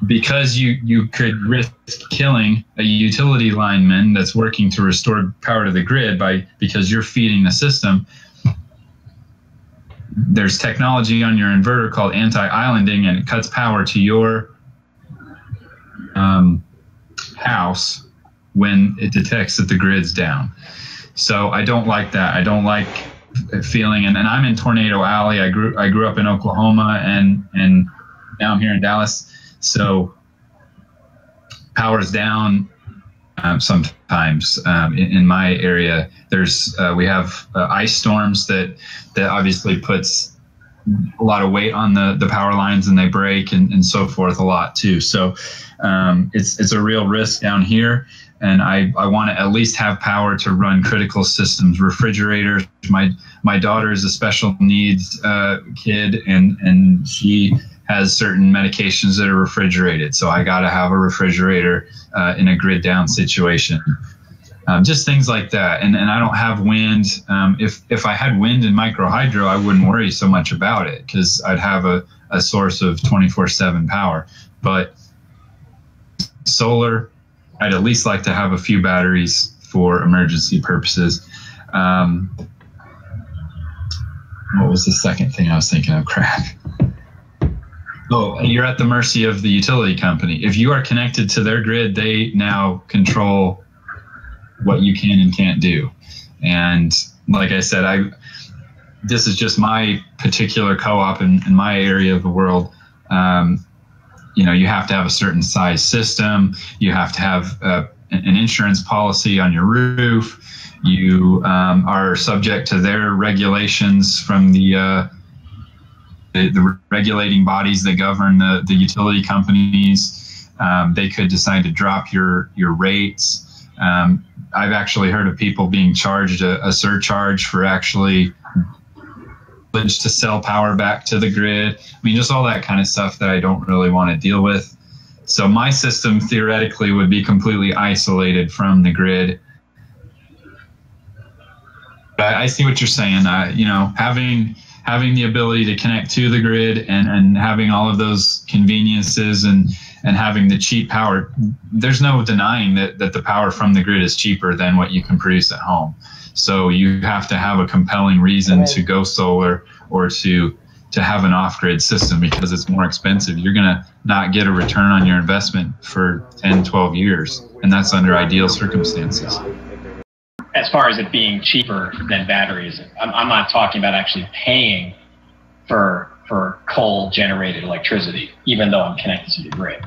because you could risk killing a utility lineman that's working to restore power to the grid because you're feeding the system. There's technology on your inverter called anti-islanding, and it cuts power to your house when it detects that the grid's down. So I don't like that. I don't like feeling, and I'm in Tornado Alley. I grew up in Oklahoma, and now I'm here in Dallas. So power's down sometimes in my area. We have ice storms that obviously puts a lot of weight on the power lines, and they break and so forth a lot too. So it's a real risk down here. and I want to at least have power to run critical systems, refrigerators. My daughter is a special needs kid, and she has certain medications that are refrigerated. So I got to have a refrigerator in a grid down situation. Just things like that. And I don't have wind. If I had wind and micro hydro, I wouldn't worry so much about it because I'd have a source of 24/7 power. But solar, I'd at least like to have a few batteries for emergency purposes. What was the second thing I was thinking of? Crap. Oh, you're at the mercy of the utility company. If you are connected to their grid, they now control what you can and can't do. And like I said, this is just my particular co-op in my area of the world. You have to have a certain size system. You have to have an insurance policy on your roof. You are subject to their regulations from the regulating bodies that govern the utility companies. They could decide to drop your rates. I've actually heard of people being charged a surcharge for actually to sell power back to the grid. I mean, just all that kind of stuff that I don't really want to deal with. So my system theoretically would be completely isolated from the grid. But I see what you're saying. Having the ability to connect to the grid and having all of those conveniences and having the cheap power, there's no denying that the power from the grid is cheaper than what you can produce at home. So you have to have a compelling reason to go solar or to have an off-grid system because it's more expensive. You're going to not get a return on your investment for 10, 12 years, and that's under ideal circumstances. As far as it being cheaper than batteries, I'm not talking about actually paying for coal-generated electricity, even though I'm connected to the grid.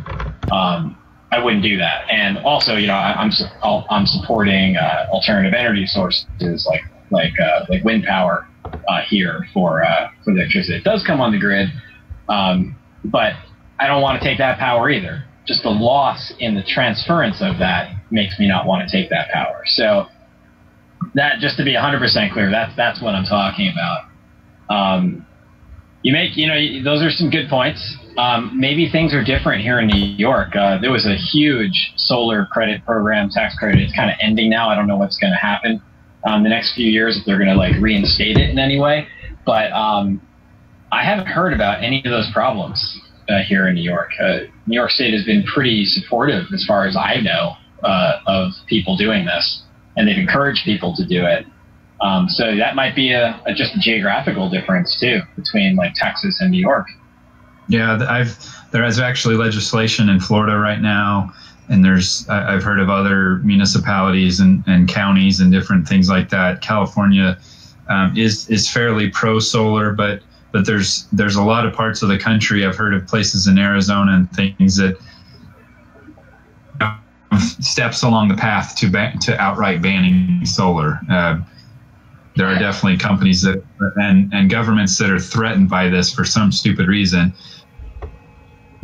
I wouldn't do that. And also, I'm supporting alternative energy sources like wind power here for the electricity. It does come on the grid, but I don't want to take that power either. Just the loss in the transference of that makes me not want to take that power. So that, just to be 100% clear, that's what I'm talking about. Those are some good points. Maybe things are different here in New York. There was a huge solar credit program, tax credit. It's kind of ending now. I don't know what's going to happen the next few years, if they're going to reinstate it in any way. But I haven't heard about any of those problems here in New York. New York State has been pretty supportive, as far as I know, of people doing this, and they've encouraged people to do it. So that might be just a geographical difference too between Texas and New York. Yeah, there is actually legislation in Florida right now, and I've heard of other municipalities and counties and different things like that. California is fairly pro solar, but there's a lot of parts of the country. I've heard of places in Arizona and things that steps along the path to outright banning solar. There are definitely companies and governments that are threatened by this for some stupid reason.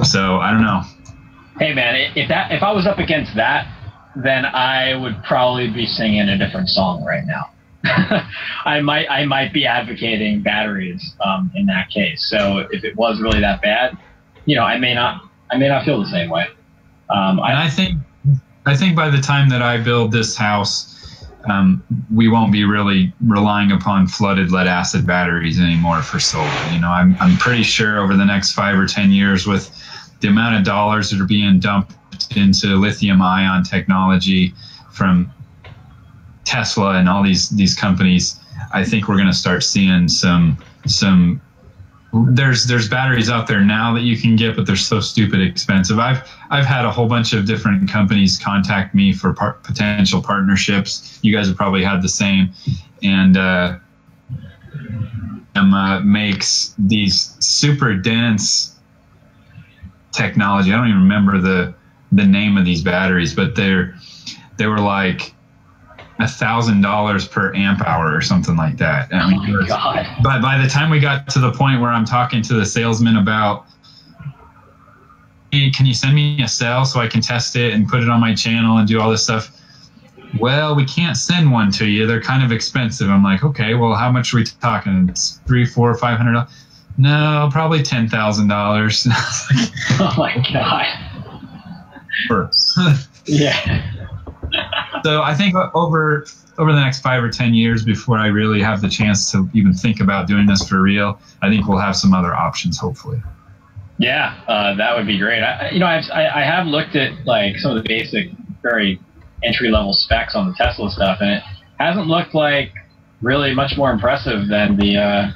So I don't know. Hey man, if I was up against that, then I would probably be singing a different song right now. I might be advocating batteries in that case. So if it was really that bad, I may not feel the same way. I think by the time that I build this house, we won't be really relying upon flooded lead acid batteries anymore for solar. I'm pretty sure over the next 5 or 10 years, with the amount of dollars that are being dumped into lithium ion technology from Tesla and all these companies, I think we're going to start seeing some. There's batteries out there now that you can get, but they're so stupid expensive. I've had a whole bunch of different companies contact me for potential partnerships. You guys have probably had the same, and makes these super dense technology. I don't even remember the name of these batteries, but they were like $1,000 per amp hour or something like that. I mean, oh my God. But by the time we got to the point where I'm talking to the salesman about, hey, can you send me a cell so I can test it and put it on my channel and do all this stuff? well, we can't send one to you. They're kind of expensive. I'm like, okay, well, how much are we talking? It's $300, $400, $500. No, probably $10,000. Oh my God. Yeah. So I think over the next 5 or 10 years, before I really have the chance to even think about doing this for real, I think we'll have some other options, hopefully. Yeah, that would be great. I have looked at like some of the basic, very entry-level specs on the Tesla stuff, and it hasn't looked like really much more impressive than the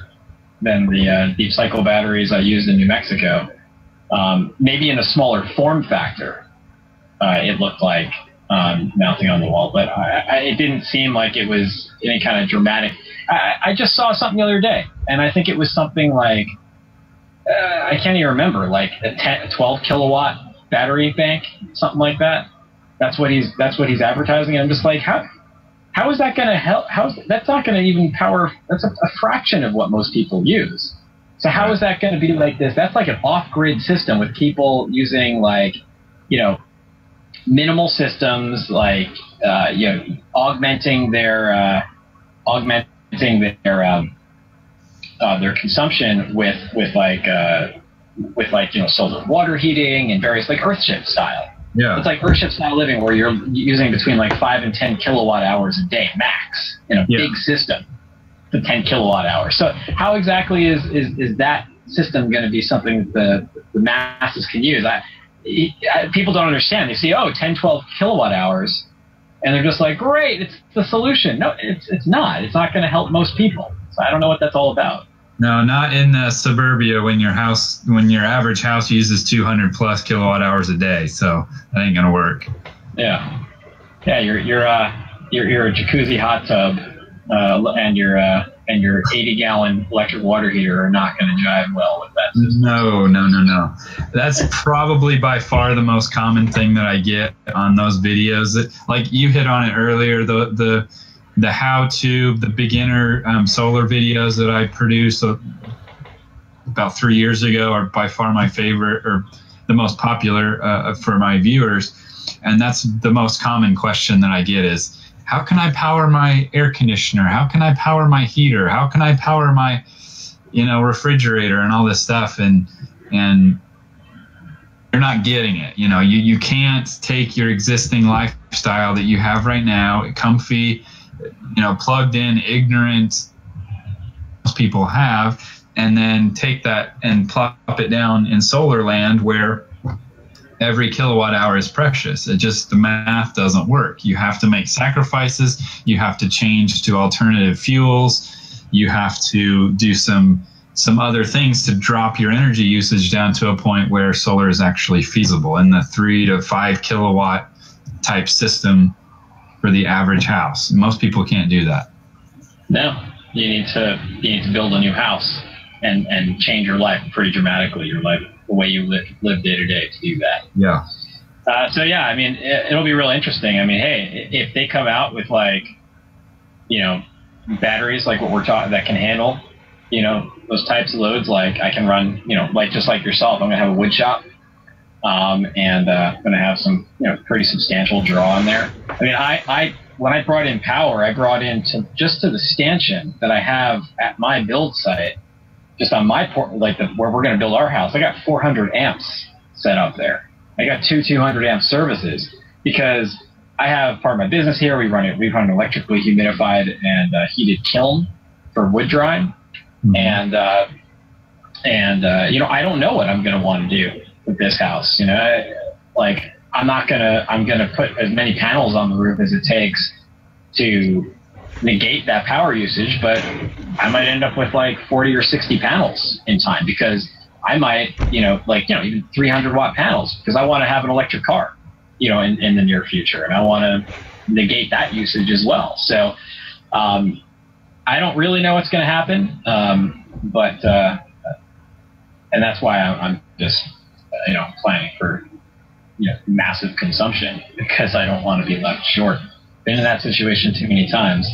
deep cycle batteries I used in New Mexico. Maybe in a smaller form factor, it looked like mounting on the wall, but it didn't seem like it was any kind of dramatic. I just saw something the other day, and I think it was something like I can't even remember, like a 12 kilowatt battery bank, something like that. That's what he's advertising. And I'm just like, how is that going to help? That's not going to even power. That's a fraction of what most people use. So how is that going to be like this? That's like an off-grid system with people using like, minimal systems, like augmenting their consumption with solar water heating and various like Earthship style. Yeah, it's like Earthship style living where you're using between like 5 and 10 kilowatt hours a day max in a big system to 10 kilowatt hours. So how exactly is that system going to be something that the masses can use? People don't understand. They see, 10, 12 kilowatt hours, and they're just like, great, it's the solution. No, it's not. It's not going to help most people. So I don't know what that's all about. No, not in suburbia when your average house uses 200 plus kilowatt hours a day. So that ain't gonna work. Yeah, your jacuzzi hot tub and your 80-gallon electric water heater are not going to jive well with that system. No. That's probably by far the most common thing that I get on those videos. That, like you hit on it earlier, the how-to, the beginner solar videos that I produced about 3 years ago are by far my favorite, or the most popular for my viewers. And that's the most common question that I get is, how can I power my air conditioner? How can I power my heater? How can I power my, refrigerator and all this stuff? And you're not getting it. You can't take your existing lifestyle that you have right now, comfy, plugged in, ignorant, most people have, and then take that and plop it down in solar land where every kilowatt hour is precious. The math doesn't work. You have to make sacrifices. You have to change to alternative fuels. You have to do some other things to drop your energy usage down to a point where solar is actually feasible in the 3 to 5 kilowatt type system for the average house. Most people can't do that. No, you need to build a new house and change your life pretty dramatically. Your life, the way you live day to day, to do that. Yeah. It'll be real interesting. I mean, hey, if they come out with like, batteries like what we're talking that can handle, those types of loads, like I can run, like just like yourself, I'm gonna have a wood shop, and I'm gonna have some, pretty substantial draw in there. I mean, when I brought in power, I brought in to the stanchion that I have at my build site. Just on my port, where we're going to build our house, I got 400 amps set up there. I got two 200 amp services because I have part of my business here. We run an electrically humidified and heated kiln for wood drying, and I don't know what I'm going to want to do with this house. I'm gonna put as many panels on the roof as it takes to negate that power usage, but I might end up with like 40 or 60 panels in time because I might, even 300 watt panels because I want to have an electric car, in the near future, and I want to negate that usage as well. So, I don't really know what's going to happen, but and that's why I'm just, planning for, massive consumption because I don't want to be left short. Been in that situation too many times.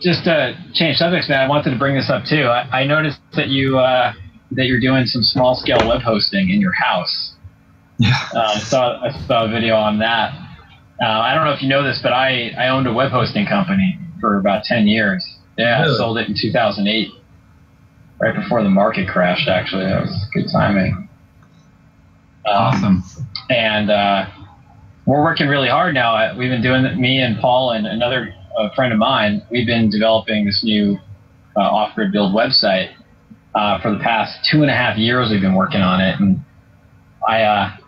Just to change subjects, man, I wanted to bring this up too. I noticed that you're doing some small scale web hosting in your house. Yeah. I saw a video on that. I don't know if you know this, but I owned a web hosting company for about 10 years. Yeah, Really? I sold it in 2008, right before the market crashed, actually. That was good timing. Awesome. And we're working really hard now. We've been doing, me and Paul and another friend of mine, we've been developing this new off-grid build website for the past 2.5 years. We've been working on it. And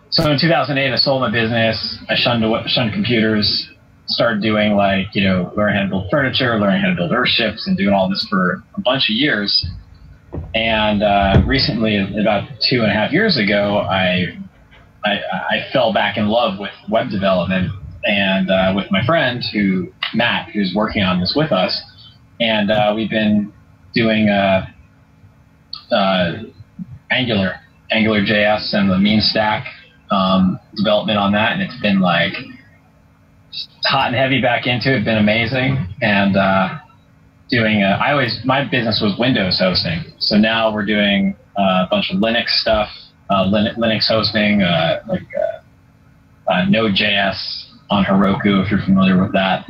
so in 2008, I sold my business. I shunned computers, started doing learning how to build furniture, learning how to build earthships, and doing all this for a bunch of years. And recently, about 2.5 years ago, I fell back in love with web development, and with my friend Matt, who's working on this with us, and we've been doing AngularJS and the mean stack development on that, and it's been like hot and heavy back into it. Been amazing, and doing my business was Windows hosting, so now we're doing a bunch of Linux stuff, Linux hosting, Node.js on Heroku, if you're familiar with that,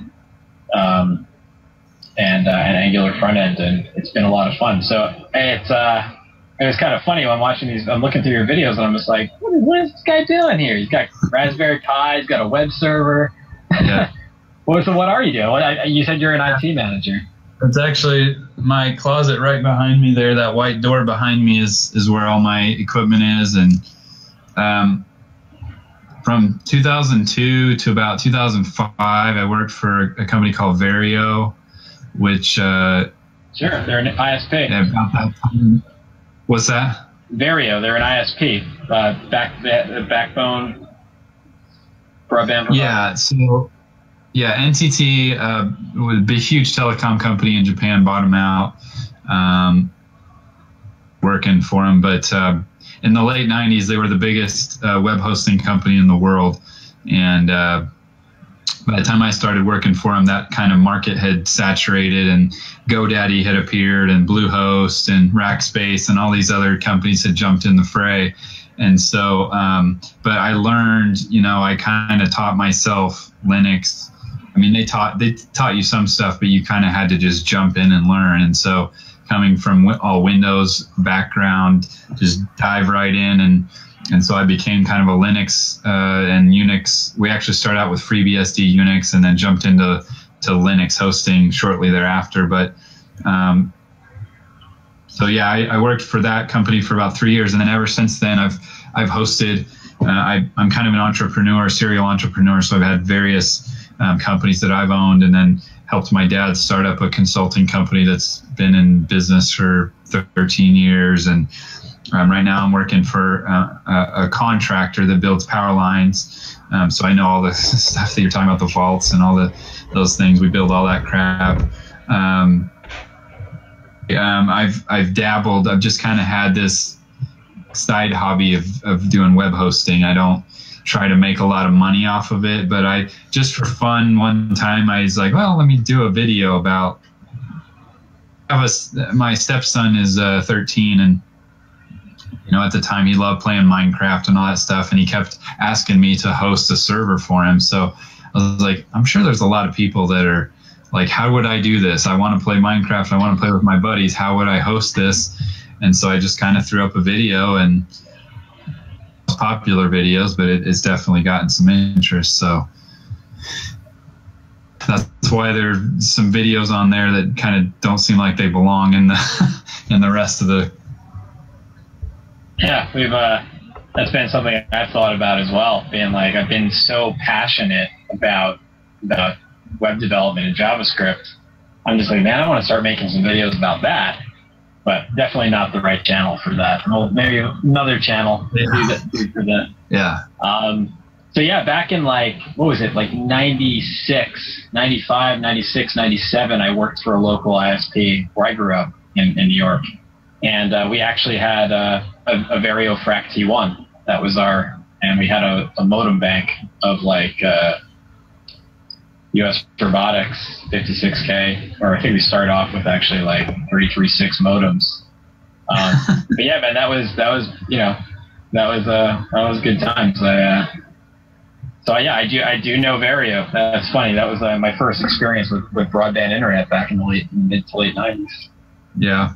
and Angular front end, and it's been a lot of fun. So it was kind of funny when I'm watching these. I'm looking through your videos, and I'm just like, what is this guy doing here? He's got Raspberry Pi, he's got a web server. Yeah. What are you doing? You said you're an IT manager. It's actually my closet right behind me there. That white door behind me is where all my equipment is. And from 2002 to about 2005, I worked for a company called Vario, which sure, they're an ISP. About that time. What's that? Vario, they're an ISP, backbone broadband provider. Yeah, so NTT was a big, huge telecom company in Japan, bought them out, working for them. But in the late 90s, they were the biggest web hosting company in the world. And by the time I started working for them, that kind of market had saturated, and GoDaddy had appeared, and Bluehost and Rackspace and all these other companies had jumped in the fray. And so, but I learned, I kind of taught myself Linux. I mean, they taught you some stuff, but you kind of had to just jump in and learn. And so, coming from all Windows background, just dive right in, and so I became kind of a Linux and Unix. We actually started out with FreeBSD Unix, and then jumped into Linux hosting shortly thereafter. But so yeah, I worked for that company for about 3 years, and then ever since then, I've hosted. I'm kind of an entrepreneur, serial entrepreneur, so I've had various companies that I've owned, and then helped my dad start up a consulting company that's been in business for 13 years. And right now I'm working for a contractor that builds power lines. So I know all the stuff that you're talking about, the vaults and all those things. We build all that crap. I've dabbled. I've just kind of had this side hobby of doing web hosting. I don't try to make a lot of money off of it, but I just for fun, one time I was like, well, let me do a video about. My stepson is 13, and at the time he loved playing Minecraft and all that stuff, and he kept asking me to host a server for him. So I was like, I'm sure there's a lot of people that are like, how would I do this? I want to play Minecraft. I want to play with my buddies. How would I host this? And so I just kind of threw up a video, and popular videos, but it's definitely gotten some interest. So that's why there's some videos on there that kind of don't seem like they belong in the rest of the. Yeah, we've that's been something I've thought about as well. Being like, I've been so passionate about web development and JavaScript. I'm just like, man, I want to start making some videos about that. But definitely not the right channel for that. Well, maybe another channel for that. Yeah. So yeah, back in like 96, 95, 96, 97, I worked for a local ISP where I grew up in New York. And we actually had a Vario Frac T1. That was and we had a modem bank of like US Robotics 56K, or I think we started off with actually like 336 modems. But yeah, man, that was that was good times. I do know Vario. That's funny. That was my first experience with broadband internet back in the mid to late 90s. Yeah.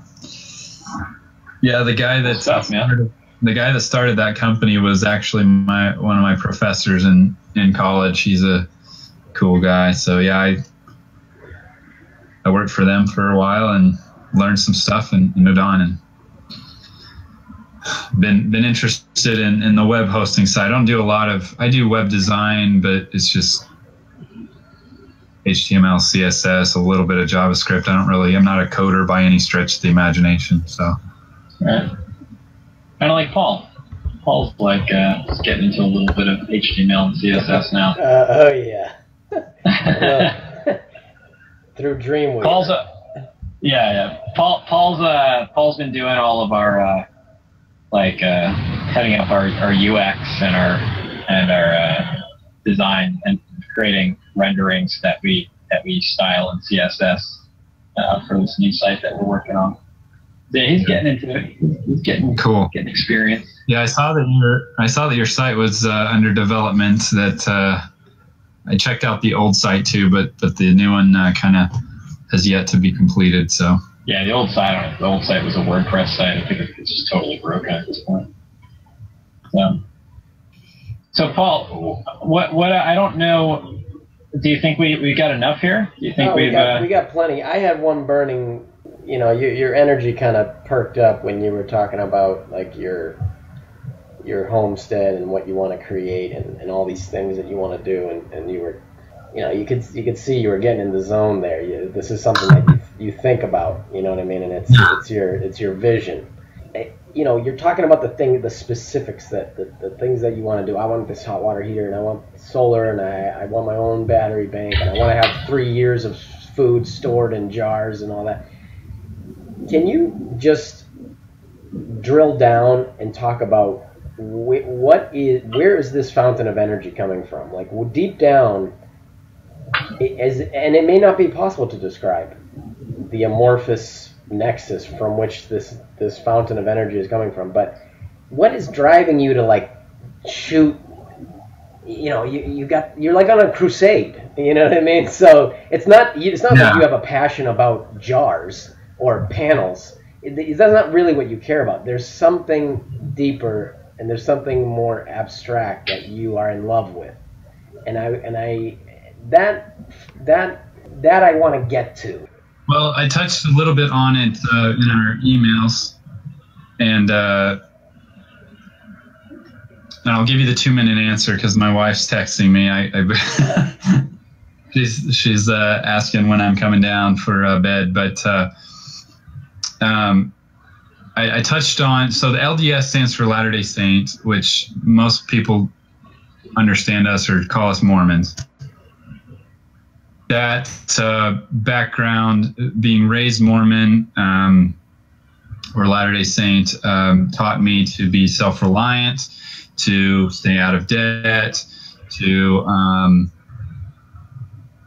Yeah, the guy that started that company was actually one of my professors in college. He's a cool guy. So yeah, I worked for them for a while and learned some stuff and moved on, and been interested in the web hosting side. I do web design, but it's just HTML, CSS, a little bit of JavaScript. I'm not a coder by any stretch of the imagination. So, right. Kind of like Paul. Paul's like just getting into a little bit of HTML and CSS now. Oh yeah. Through Dreamweaver. Paul's Paul's been doing all of our heading up our UX and our design and creating renderings that we style in CSS for this new site that we're working on. Yeah, he's getting into it. He's getting cool, getting experience. Yeah, I saw that your site was under development. That I checked out the old site too, but the new one kind of has yet to be completed. So yeah, the old site was a WordPress site. I think it's just totally broken at this point. So Paul, what I don't know. Do you think we got enough here? Do you think we got plenty? I had one burning. You know, your energy kind of perked up when you were talking about like your homestead and what you want to create and all these things that you want to do, and you were, you know, you could see you were getting in the zone there. This is something that you think about, you know what I mean, and it's your vision. You know, you're talking about the specifics, the things that you want to do. I want this hot water heater, and I want solar, and I want my own battery bank, and I want to have 3 years of food stored in jars and all that. Can you just drill down and talk about where is this fountain of energy coming from? Like deep down, and it may not be possible to describe the amorphous nexus from which this fountain of energy is coming from, but what is driving you to like shoot? You know, you're like on a crusade. You know what I mean? So it's not like you have a passion about jars or panels. That's not really what you care about. There's something deeper and there's something more abstract that you are in love with, and that I want to get to. Well, I touched a little bit on it in our emails, and I'll give you the 2-minute answer because my wife's texting me. She's asking when I'm coming down for bed, but I touched on, so the LDS stands for Latter-day Saint, which most people understand us or call us Mormons. That background, being raised Mormon or Latter-day Saint, taught me to be self-reliant, to stay out of debt, to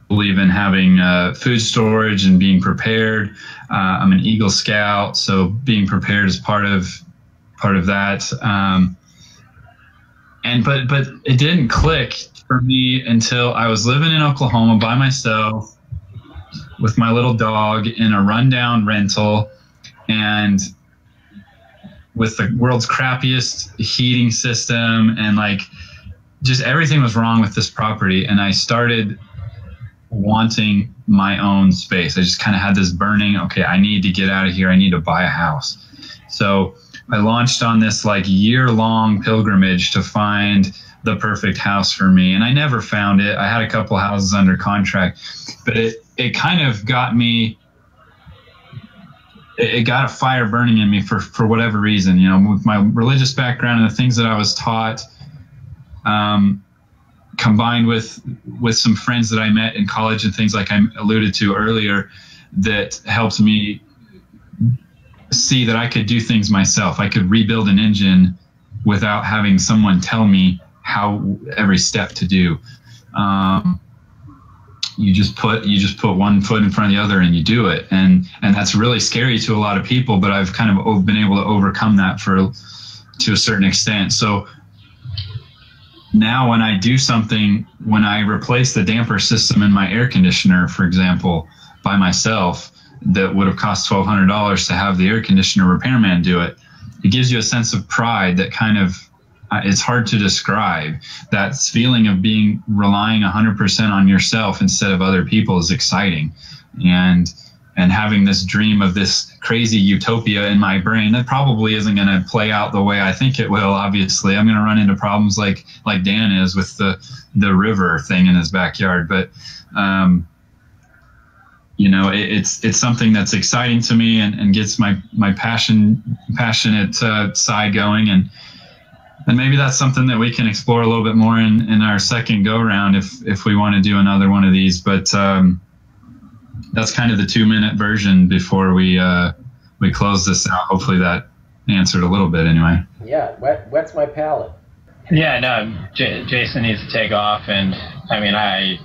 believe in having food storage and being prepared. I'm an Eagle Scout, so being prepared is part of that. But it didn't click for me until I was living in Oklahoma by myself with my little dog in a rundown rental and with the world's crappiest heating system, and like just everything was wrong with this property. And I started wanting my own space. I just kind of had this burning, okay, I need to get out of here. I need to buy a house. So I launched on this like year-long pilgrimage to find the perfect house for me. And I never found it. I had a couple houses under contract, but it kind of got me, it got a fire burning in me for whatever reason, you know, with my religious background and the things that I was taught, combined with some friends that I met in college and things like I alluded to earlier, that helped me see that I could do things myself. I could rebuild an engine without having someone tell me how every step to do. You just put one foot in front of the other and you do it. And that's really scary to a lot of people, but I've kind of been able to overcome that for to a certain extent. So now when I do something, when I replace the damper system in my air conditioner, for example, by myself, that would have cost $1,200 to have the air conditioner repairman do it, it gives you a sense of pride that kind of, it's hard to describe. That feeling of relying 100% on yourself instead of other people is exciting. And having this dream of this crazy utopia in my brain that probably isn't going to play out the way I think it will. Obviously, I'm going to run into problems like Dan is with the river thing in his backyard. But you know, it's something that's exciting to me and gets my passionate side going, and maybe that's something that we can explore a little bit more in our second go round if we want to do another one of these. But that's kind of the 2-minute version before we close this out. Hopefully that answered a little bit anyway. Yeah, wets my palate. Yeah, no, Jason needs to take off, and I mean, I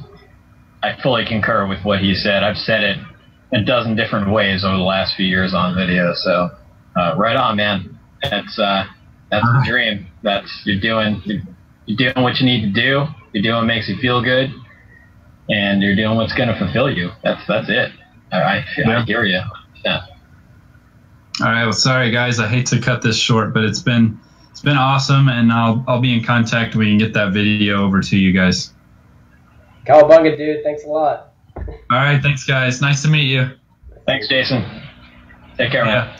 fully concur with what he said. I've said it a dozen different ways over the last few years on video. So, right on, man. That's the dream. You're doing what you need to do. You're doing what makes you feel good, and you're doing what's going to fulfill you. That's it. I hear you. Yeah. All right. Well, sorry guys, I hate to cut this short, but it's been awesome, and I'll be in contact. We can get that video over to you guys. Cowabunga, dude. Thanks a lot. All right. Thanks, guys. Nice to meet you. Thanks, Jason. Take care, man. Yeah.